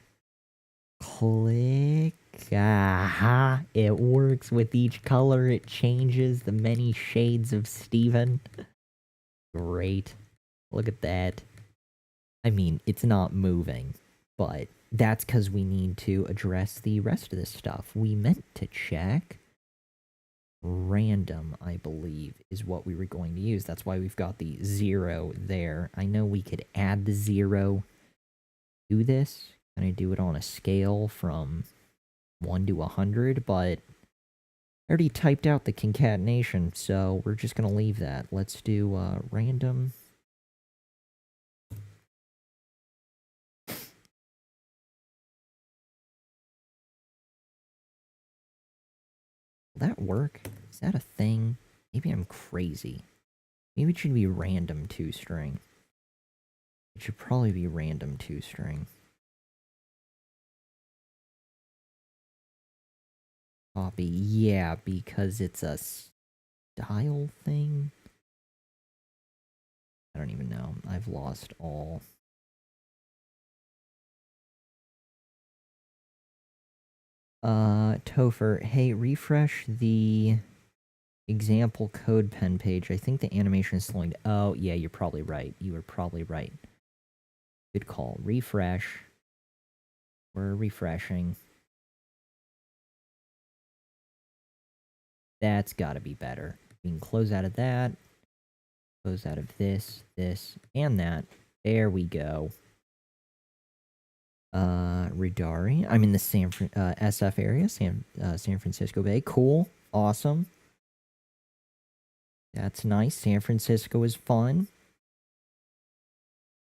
Click. Aha. It works with each color. It changes the many shades of Steven. Great. Look at that. I mean, it's not moving, but that's because we need to address the rest of this stuff. We meant to check random, I believe, is what we were going to use. That's why we've got the 0 there. I know we could add the 0 to this. Kind of do it on a scale from 1 to 100, but I already typed out the concatenation, so we're just going to leave that. Let's do random. Will that work? Is that a thing? Maybe I'm crazy. Maybe it should be random 2-string. It should probably be random 2-string. Copy. Yeah, because it's a style thing. I don't even know. I've lost all. Topher, hey, refresh the example code pen page. I think the animation is slowing down. Oh, yeah, you're probably right. You were probably right. Good call. Refresh. We're refreshing. That's gotta be better. We can close out of that. Close out of this, and that. There we go. Ridari. I'm in the SF area, San Francisco Bay. Cool. Awesome. That's nice. San Francisco is fun.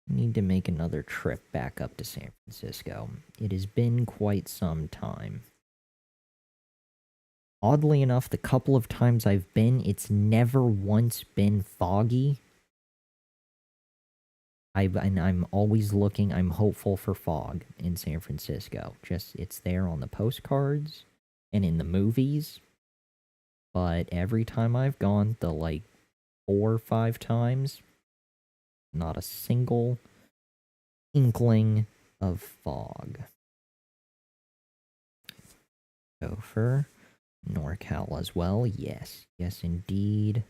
Need to make another trip back up to San Francisco. It has been quite some time. Oddly enough, the couple of times I've been, it's never once been foggy. I'm always looking, I'm hopeful for fog in San Francisco. Just, it's there on the postcards and in the movies. But every time I've gone, the like 4 or 5 times, not a single inkling of fog. Gopher, NorCal as well. Yes, yes indeed.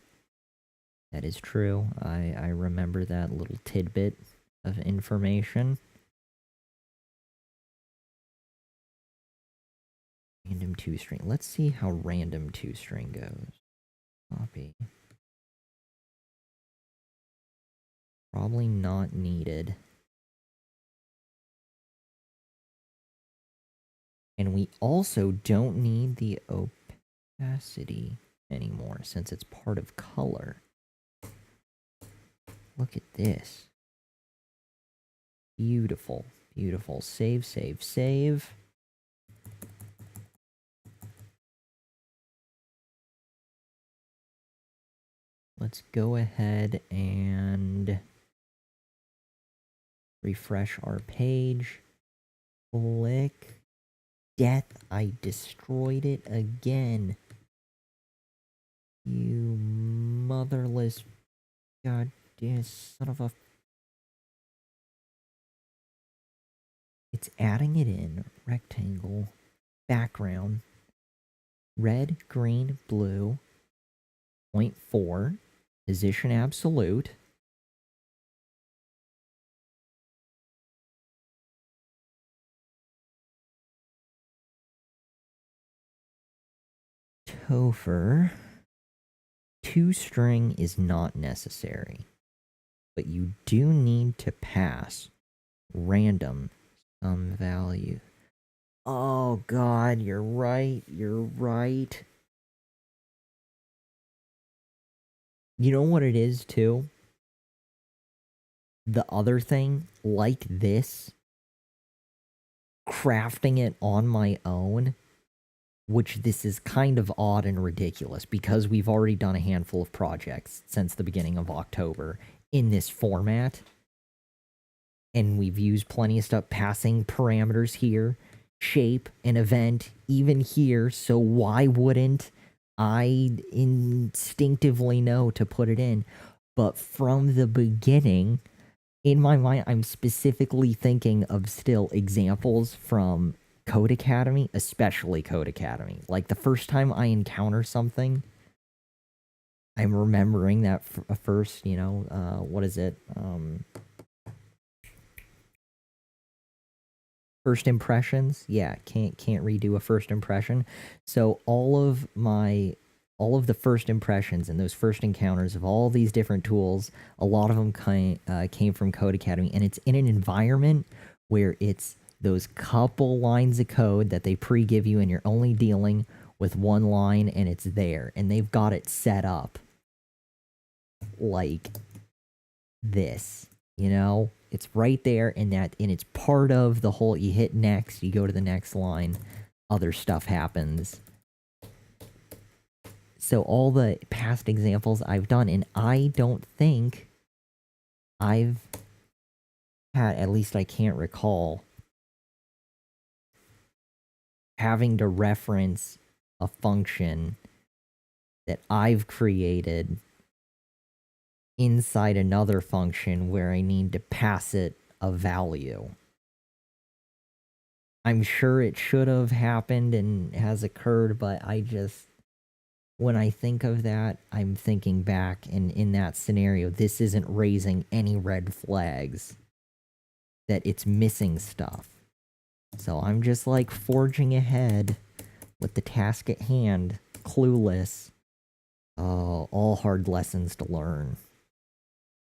That is true. I remember that little tidbit of information. Random 2-string. Let's see how random 2-string goes. Copy. Probably not needed. And we also don't need the opacity anymore since it's part of color. Look at this. Beautiful. Beautiful. Save. Let's go ahead and refresh our page. Click. Death, I destroyed it again. You motherless goddamn son of a... It's adding it in. Rectangle. Background. Red, green, blue. 0.4. Position absolute. Topher. 2-string is not necessary. But you do need to pass random some value. Oh god, you're right. You're right. You know what it is too? The other thing, like this, crafting it on my own, which this is kind of odd and ridiculous because we've already done a handful of projects since the beginning of October in this format. And we've used plenty of stuff, passing parameters here, shape, an event, even here. So why wouldn't I instinctively know to put it in? But from the beginning, in my mind, I'm specifically thinking of still examples from Code Academy, especially Code Academy. Like the first time I encounter something, I'm remembering that first, what is it? First impressions. Yeah, can't redo a first impression. So all of the first impressions and those first encounters of all these different tools, a lot of them came from Code Academy, and it's in an environment where it's those couple lines of code that they pre-give you and you're only dealing with one line and it's there, and they've got it set up like this, it's right there, and it's part of the whole. You hit next, you go to the next line, other stuff happens. So all the past examples I've done, and I don't think I've had, at least I can't recall, having to reference a function that I've created inside another function where I need to pass it a value. I'm sure it should have happened and has occurred, but when I think of that, I'm thinking back, and in that scenario, this isn't raising any red flags that it's missing stuff. So I'm just like forging ahead with the task at hand, clueless. All hard lessons to learn.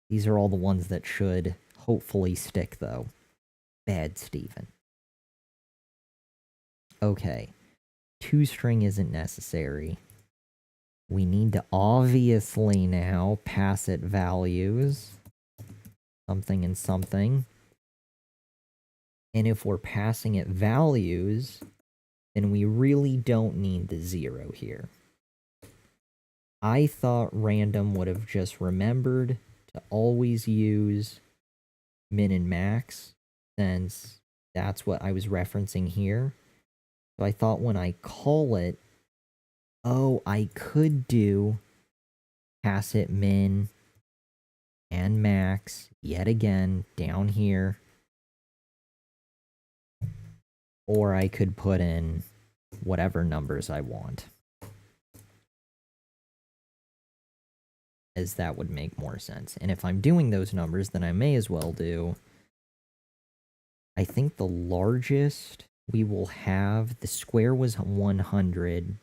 These are all the ones that should hopefully stick, though. Bad Steven. Okay. ToString isn't necessary. We need to obviously now pass it values. Something and something. And if we're passing it values, then we really don't need the 0 here. I thought random would have just remembered to always use min and max, since that's what I was referencing here. So I thought when I call it, I could do pass it min and max yet again down here. Or I could put in whatever numbers I want, as that would make more sense. And if I'm doing those numbers, then I may as well do, I think the largest we will have, the square was 100.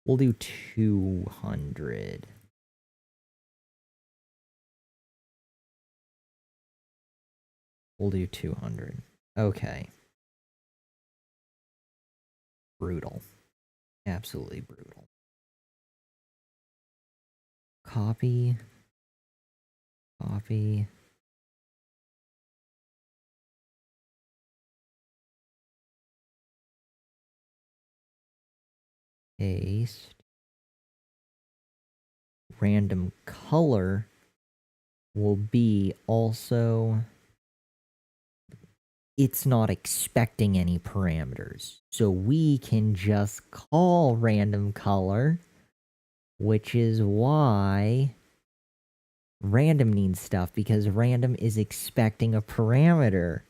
We'll do 200. We'll do 200. Okay. Brutal. Absolutely brutal. Copy. Copy. Paste. Random color will be also, it's not expecting any parameters. So we can just call random color, which is why random needs stuff, because random is expecting a parameter,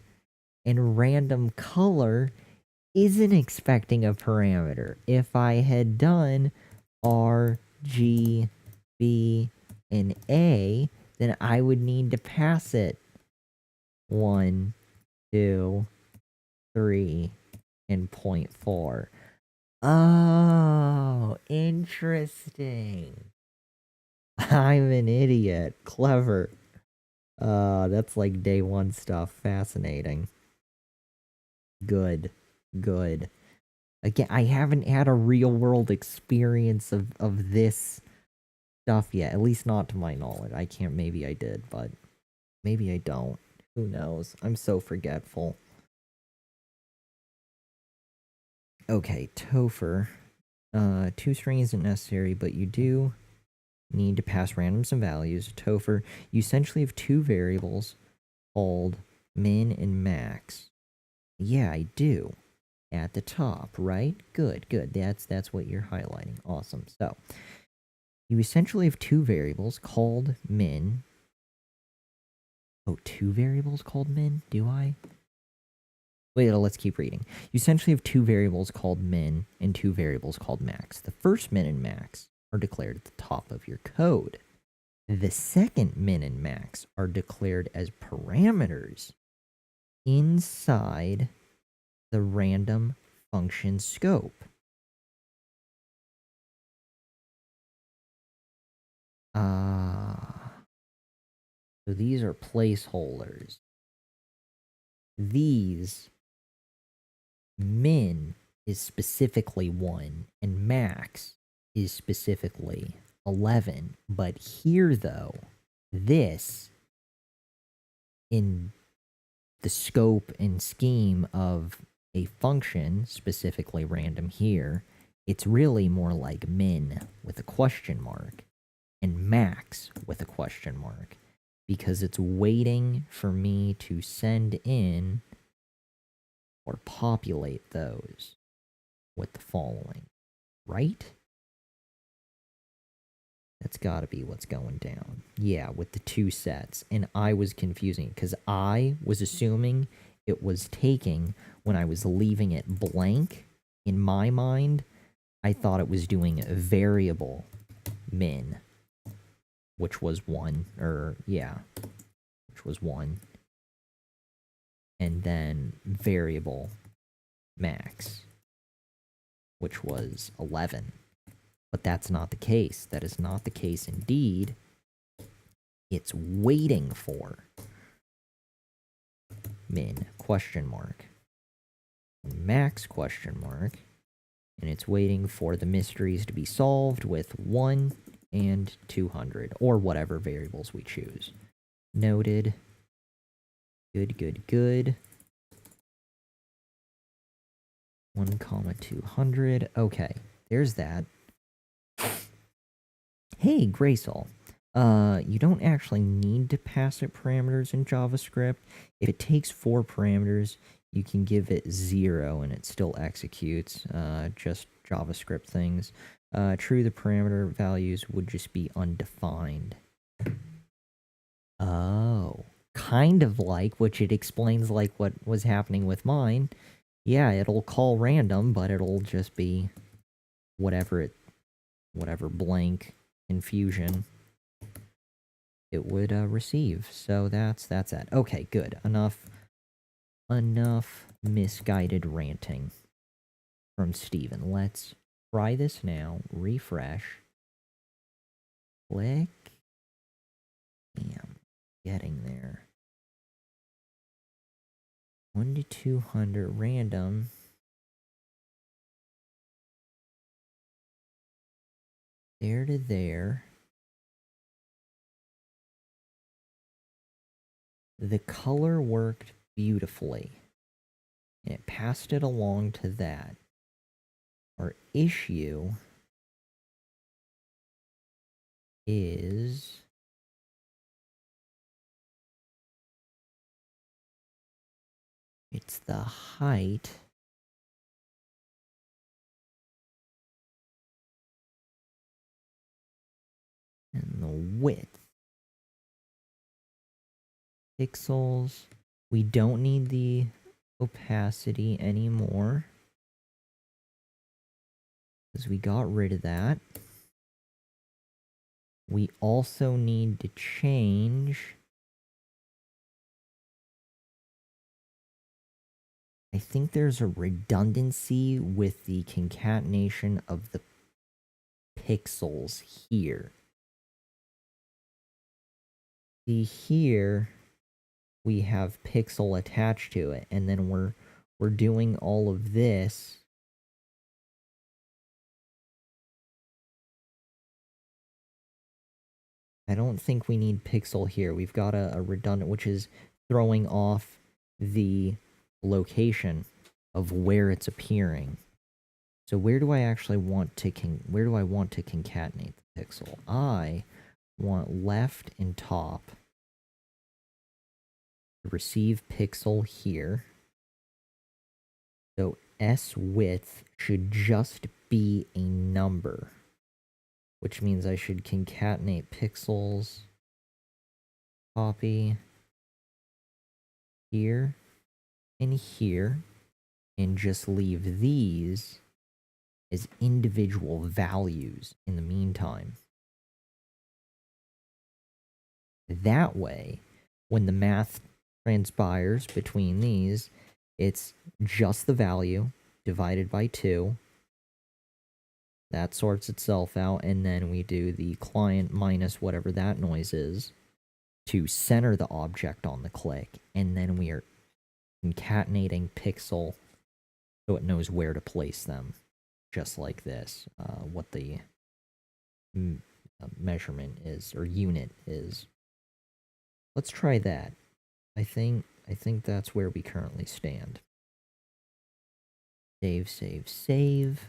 and random color isn't expecting a parameter. If I had done R, G, B, and A, then I would need to pass it 1, 2, 3, and 0.4. Oh, interesting. I'm an idiot. Clever. That's like day one stuff. Fascinating. Good. Good. Again, I haven't had a real world experience of this stuff yet. At least not to my knowledge. I can't, maybe I did, but maybe I don't. Who knows? I'm so forgetful. Okay, Topher. Two string isn't necessary, but you do need to pass random some values. Topher, you essentially have two variables called min and max. Yeah, I do. At the top, right? Good, good. That's what you're highlighting. Awesome. So you essentially have two variables called min. Oh, two variables called min? Do I? Wait, let's keep reading. You essentially have two variables called min and two variables called max. The first min and max are declared at the top of your code. The second min and max are declared as parameters inside the random function scope. So these are placeholders. These min is specifically 1 and max is specifically 11. But here though, this in the scope and scheme of a function, specifically random here, it's really more like min with a question mark and max with a question mark, because it's waiting for me to send in or populate those with the following, right? That's gotta be what's going down. Yeah, with the two sets. And I was confusing because I was assuming it was taking when I was leaving it blank. In my mind, I thought it was doing a variable min, which was 1, or yeah, which was 1. And then variable max, which was 11. But that's not the case. That is not the case indeed. It's waiting for min question mark max question mark, and it's waiting for the mysteries to be solved with 1 and 200 or whatever variables we choose. Noted. Good, good, good. 1 comma 200. Okay, there's that. Hey, Graysol. You don't actually need to pass it parameters in JavaScript. If it takes 4 parameters, you can give it 0 and it still executes. Just JavaScript things. True, the parameter values would just be undefined. Oh, kind of like, which it explains like what was happening with mine. Yeah, it'll call random, but it'll just be whatever blank confusion it would receive. So that's it. Okay, good. Enough misguided ranting from Steven. Let's try this now. Refresh. Click. Damn. Getting there. 1 to 200 random. There to there. The color worked beautifully. And it passed it along to that. Our issue is it's the height and the width. Pixels. We don't need the opacity anymore, because we got rid of that. We also need to change, I think there's a redundancy with the concatenation of the pixels here. See here, we have pixel attached to it, and then we're doing all of this. I don't think we need pixel here. We've got a redundant, which is throwing off the location of where it's appearing. So where do I actually want to where do I want to concatenate the pixel? I want left and top. Receive pixel here. So S width should just be a number, which means I should concatenate pixels, copy here and here, and just leave these as individual values in the meantime. That way, when the math transpires between these, it's just the value divided by 2. That sorts itself out, and then we do the client minus whatever that noise is to center the object on the click, and then we are concatenating pixel so it knows where to place them, just like this. What the measurement is, or unit is. Let's try that. I think that's where we currently stand. Save, save, save.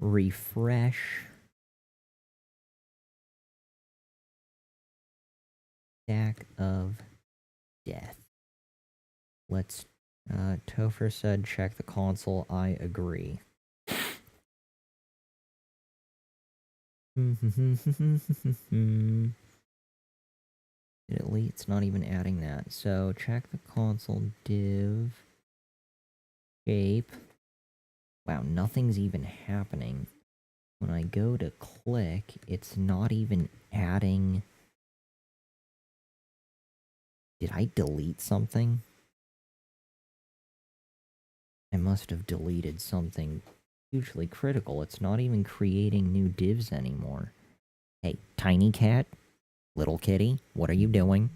Refresh. Stack of death. Let's, Topher said check the console. I agree. Italy, it's not even adding that. So check the console div shape. Wow, nothing's even happening. When I go to click, it's not even adding. Did I delete something? I must have deleted something hugely critical. It's not even creating new divs anymore. Hey, tiny cat, little kitty, what are you doing?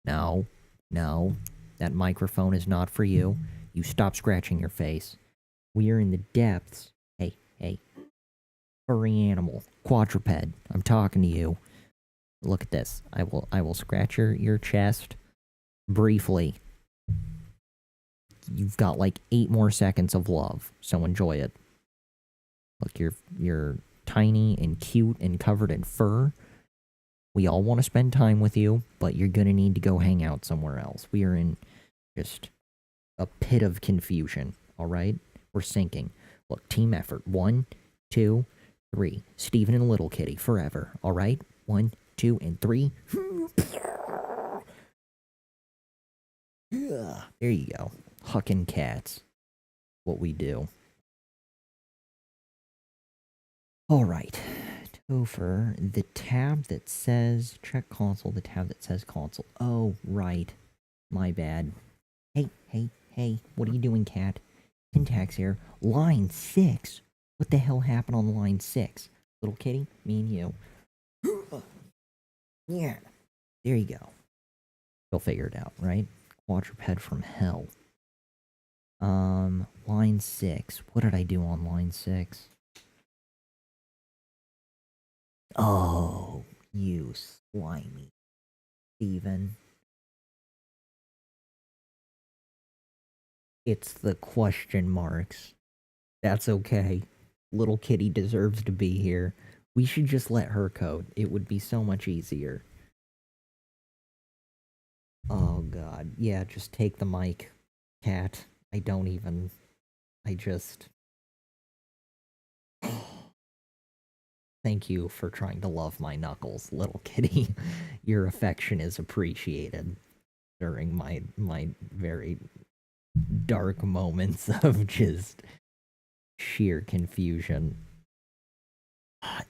No, no, that microphone is not for you. You stop scratching your face. We are in the depths. Hey, hey. Furry animal, quadruped, I'm talking to you. Look at this. I will scratch your chest briefly. You've got like 8 more seconds of love, so enjoy it. Look, you're tiny and cute and covered in fur. We all want to spend time with you, but you're gonna need to go hang out somewhere else. We are in just a pit of confusion, alright? We're sinking. Look, team effort. 1, 2, 3. Steven and Little Kitty, forever, alright? 1, 2, and 3. There you go. Hucking cats. What we do. Alright. Topher, the tab that says check console, the tab that says console. Oh, right. My bad. Hey, hey, hey, what are you doing, cat? Syntax here. Line 6. What the hell happened on line 6? Little kitty, me and you. Yeah. There you go. You'll figure it out, right? Quadruped from hell. Line 6. What did I do on line 6? Oh, you slimy Steven. It's the question marks. That's okay. Little kitty deserves to be here. We should just let her code. It would be so much easier. Oh god. Yeah, just take the mic, cat. I just... Thank you for trying to love my knuckles, little kitty. Your affection is appreciated during my very dark moments of just sheer confusion.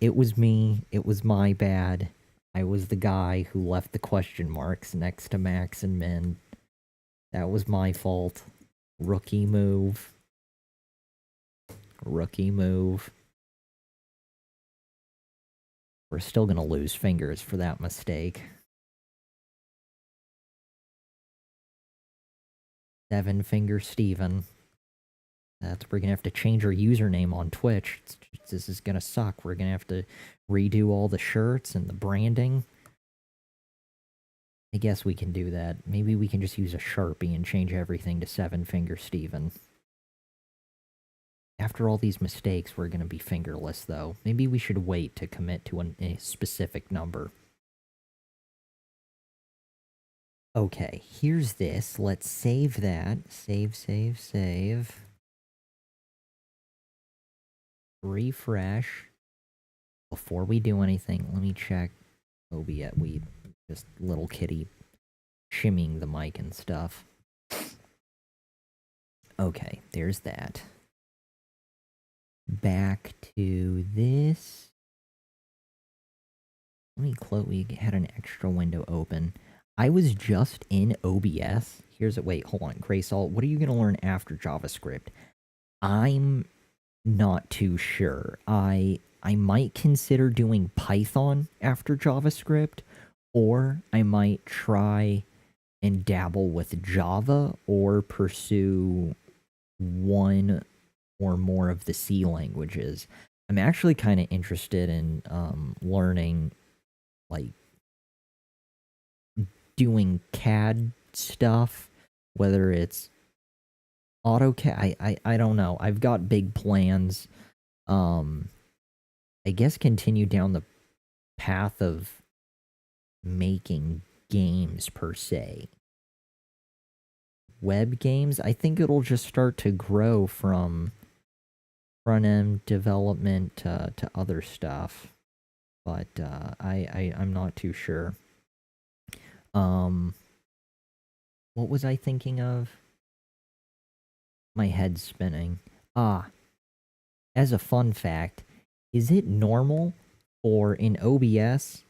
It was me. It was my bad. I was the guy who left the question marks next to Max and Min. That was my fault. Rookie move. Rookie move. We're still gonna lose fingers for that mistake. 7-Finger Steven. We're gonna have to change our username on Twitch. This is gonna suck. We're gonna have to redo all the shirts and the branding. I guess we can do that. Maybe we can just use a Sharpie and change everything to 7-Finger Steven. After all these mistakes, we're gonna be fingerless, though. Maybe we should wait to commit to a specific number. Okay, here's this. Let's save that. Save. Refresh. Before we do anything, let me check OBS. We just little kitty shimmying the mic and stuff. Okay, there's that. Back to this. We had an extra window open. I was just in OBS. Wait, hold on. Graysalt, what are you going to learn after JavaScript? I'm not too sure. I might consider doing Python after JavaScript, or I might try and dabble with Java or pursue one or more of the C languages. I'm actually kind of interested in learning, like, doing CAD stuff, whether it's AutoCAD. I don't know. I've got big plans. I guess continue down the path of making games per se. Web games, I think it'll just start to grow from front-end development to other stuff. But I'm not too sure. What was I thinking of? My head's spinning. As a fun fact, is it normal for in OBS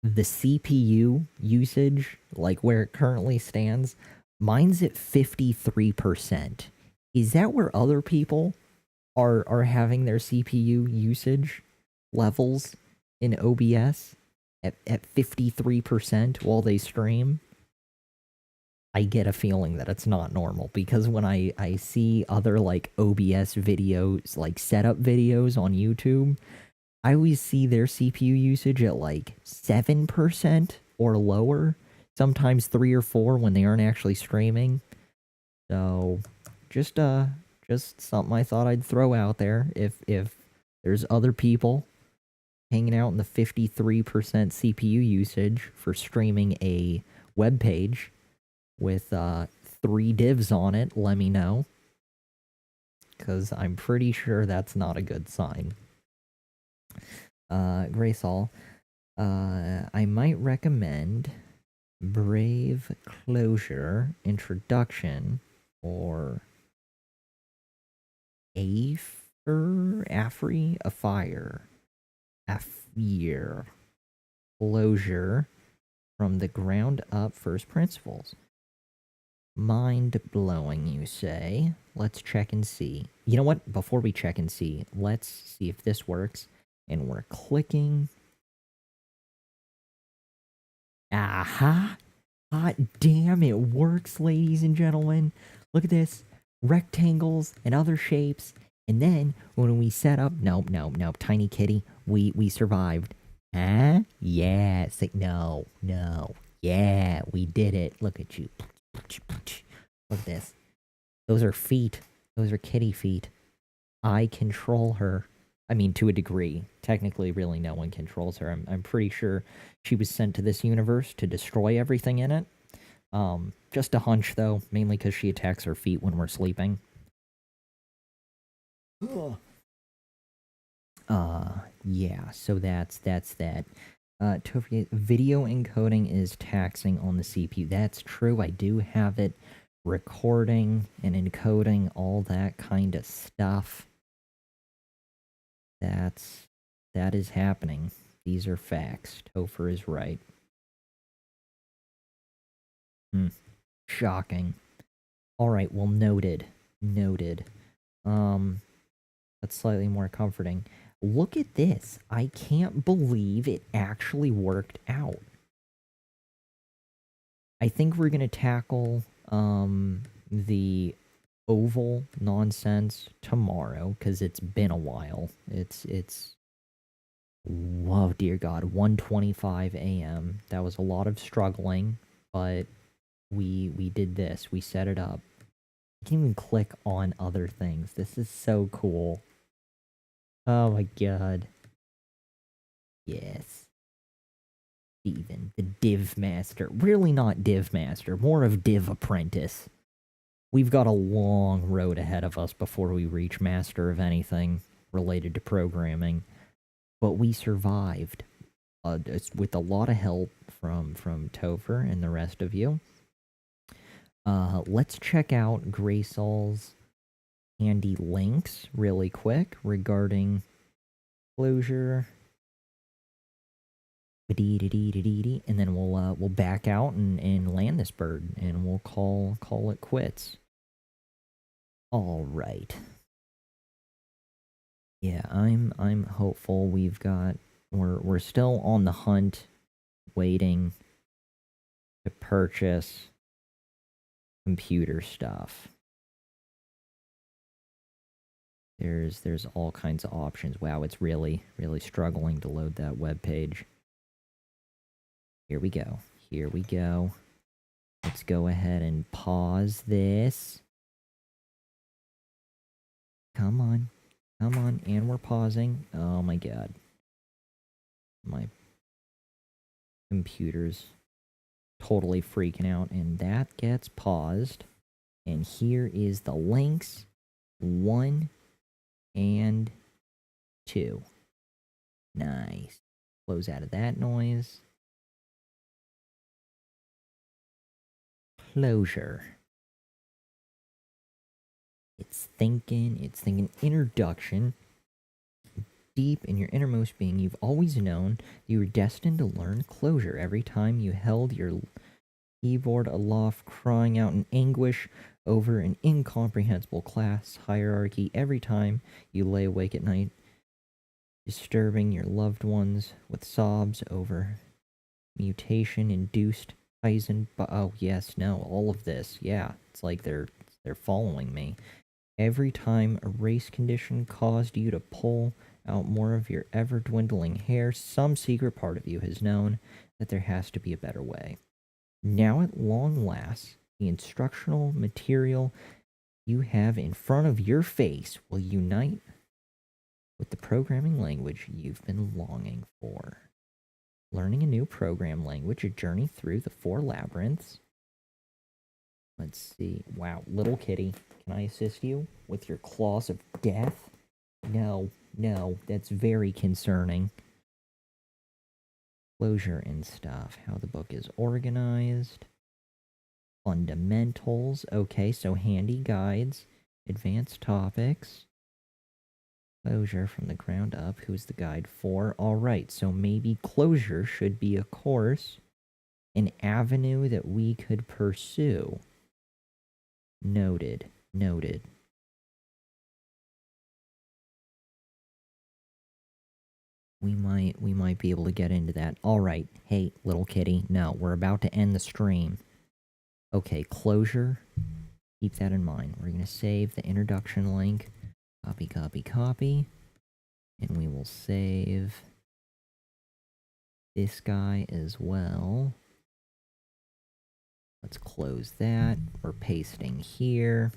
the CPU usage, like where it currently stands? Mine's at 53%. Is that where other people are having their CPU usage levels in OBS at 53% while they stream? I get a feeling that it's not normal, because when I see other, like, OBS videos, like setup videos on YouTube, I always see their CPU usage at like 7% or lower, sometimes 3 or 4 when they aren't actually streaming. So just something I thought I'd throw out there. If there's other people hanging out in the 53% CPU usage for streaming a web page with 3 divs on it, let me know, because I'm pretty sure that's not a good sign. Graysall, I might recommend Brave Closure Introduction or Afri Closure from the ground up first principles. Mind-blowing, you say? Let's check and see. You know what? Before we check and see, let's see if this works. And we're clicking. Aha! Hot damn, it works, ladies and gentlemen. Look at this. Rectangles and other shapes. And then, when we set up... Nope. Tiny kitty. We survived. Huh? Yeah. It's like, no. Yeah, we did it. Look at you. Look at this. Those are feet. Those are kitty feet. I control her. I mean, to a degree. Technically, really, no one controls her. I'm pretty sure she was sent to this universe to destroy everything in it. Just a hunch, though. Mainly because she attacks her feet when we're sleeping. Yeah, so that's that. Video encoding is taxing on the CPU. That's true. I do have it recording and encoding all that kind of stuff. That is happening. These are facts. Topher is right. Shocking. Alright, well, noted. That's slightly more comforting. Look at this. I can't believe it actually worked out. I think we're gonna tackle the oval nonsense tomorrow because it's been a while. It's whoa, dear God, 1:25 a.m. That was a lot of struggling, but we did this. We set it up. You can even click on other things. This is so cool. Oh my God. Yes. Steven, the Div Master. Really not Div Master, more of Div Apprentice. We've got a long road ahead of us before we reach Master of anything related to programming. But we survived. With a lot of help from Topher and the rest of you. Let's check out Graysol's handy links really quick regarding Clojure. And then we'll back out and land this bird, and we'll call it quits. All right. Yeah, I'm hopeful. We're still on the hunt, waiting to purchase computer stuff. There's all kinds of options. Wow, it's really struggling to load that web page. Here we go. Here we go. Let's go ahead and pause this. Come on. Come on. And we're pausing. Oh my God. My computer's totally freaking out. And that gets paused. And here is the links. 1 and 2. Nice. Close out of that noise. Clojure. It's thinking introduction. Deep in your innermost being, you've always known you were destined to learn Clojure. Every time you held your keyboard aloft, crying out in anguish over an incomprehensible class hierarchy, every time you lay awake at night, disturbing your loved ones with sobs over mutation-induced Tizen. Oh yes, no, all of this. Yeah, it's like they're following me. Every time a race condition caused you to pull out more of your ever-dwindling hair, some secret part of you has known that there has to be a better way. Now at long last, the instructional material you have in front of your face will unite with the programming language you've been longing for. Learning a new program language, a journey through the 4 labyrinths. Let's see. Wow, little kitty, can I assist you with your claws of death? No, that's very concerning. Clojure and stuff, how the book is organized. Fundamentals, okay, so handy guides, advanced topics. Clojure from the ground up, who's the guide for? Alright, so maybe Clojure should be a course, an avenue that we could pursue. Noted. We might be able to get into that. Alright, hey, little kitty, no, we're about to end the stream. Okay, Clojure, keep that in mind. We're gonna save the introduction link. Copy. And we will save this guy as well. Let's close that. We're pasting here.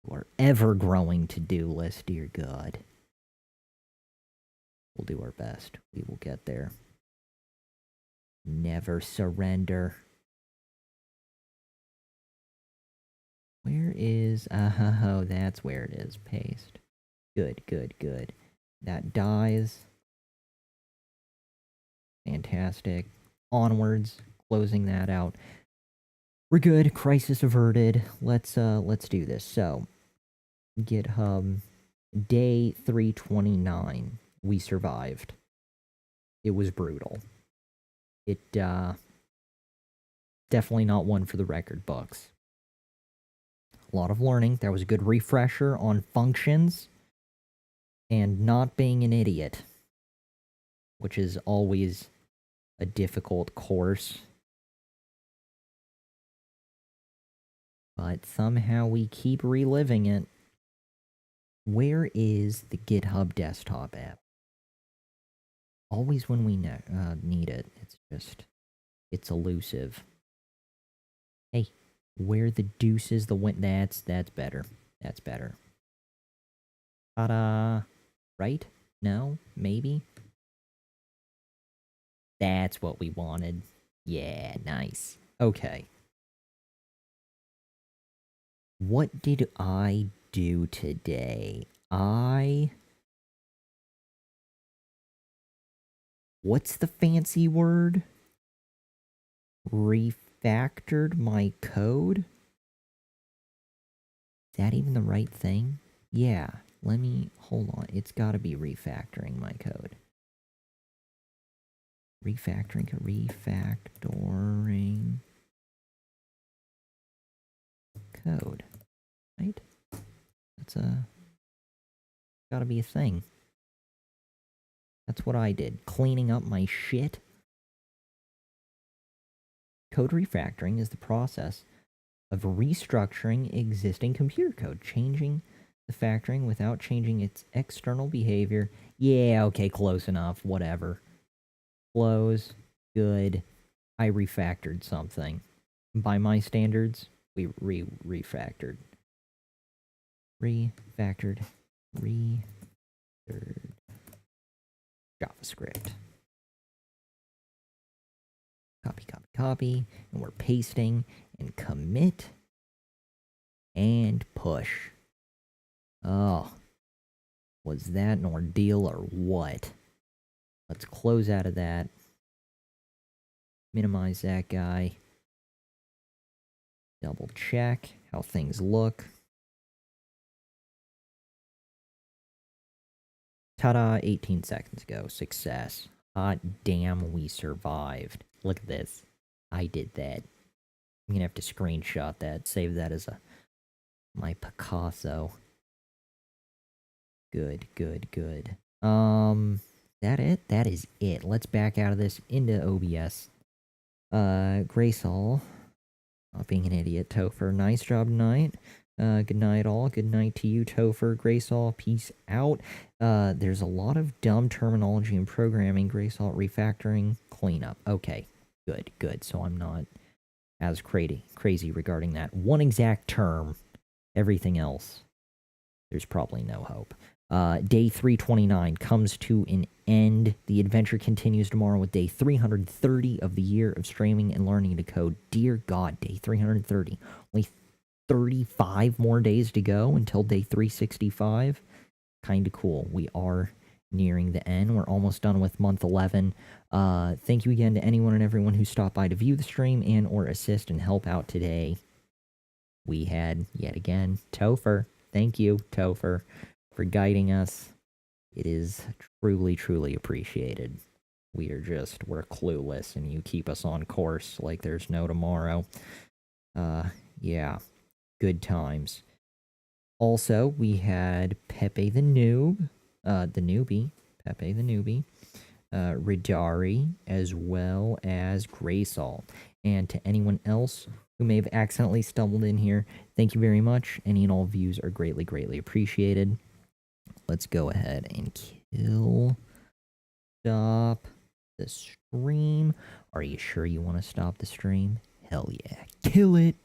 Our ever-growing to-do list, dear God. We'll do our best. We will get there. Never surrender. Where is... oh, that's where it is. Paste. Good. That dies. Fantastic. Onwards. Closing that out. We're good. Crisis averted. Let's do this. So, GitHub, day 329. We survived. It was brutal. It, definitely not one for the record books. A lot of learning. There was a good refresher on functions. and not being an idiot, which is always a difficult course. But somehow we keep reliving it. Where is the GitHub desktop app? Always when we need it, it's elusive. Hey, where the deuce is the win? That's better. That's better. Ta-da! Right? No? Maybe? That's what we wanted. Yeah, nice. Okay. What did I do today? What's the fancy word? Refactored my code? Is that even the right thing? Yeah, hold on. It's gotta be refactoring my code. Refactoring code. Right? That's gotta be a thing. That's what I did. Cleaning up my shit. Code refactoring is the process of restructuring existing computer code, changing the factoring without changing its external behavior. Yeah, okay, close enough. Whatever. Close. Good. I refactored something. By my standards, we refactored. Refactored. JavaScript. Copy. And we're pasting and commit and push. Oh. Was that an ordeal or what? Let's close out of that. Minimize that guy. Double check how things look. Ta-da, 18 seconds ago. Success. Hot damn, we survived. Look at this. I did that. I'm gonna have to screenshot that. Save that as my Picasso. Good. That it? That is it. Let's back out of this into OBS. Graysol. Not being an idiot, Topher. Nice job tonight. Good night, all. Good night to you, Topher. Graysol, peace out. There's a lot of dumb terminology in programming. Graysol, refactoring, cleanup. Okay, good. So I'm not as crazy regarding that. One exact term. Everything else, there's probably no hope. Day 329 comes to an end. The adventure continues tomorrow with day 330 of the year of streaming and learning to code. Dear God, day 330. Only 35 more days to go until day 365. Kinda cool. We are nearing the end. We're almost done with month 11. Thank you again to anyone and everyone who stopped by to view the stream and or assist and help out today. We had, yet again, Topher. Thank you, Topher, for guiding us. It is truly appreciated. We're clueless, and you keep us on course like there's no tomorrow. Yeah, good times. Also, we had Pepe the Noob, Pepe the Newbie, Ridari, as well as Graysol. And to anyone else who may have accidentally stumbled in here, thank you very much. Any and all views are greatly appreciated. Let's go ahead and stop the stream. Are you sure you want to stop the stream? Hell yeah. Kill it.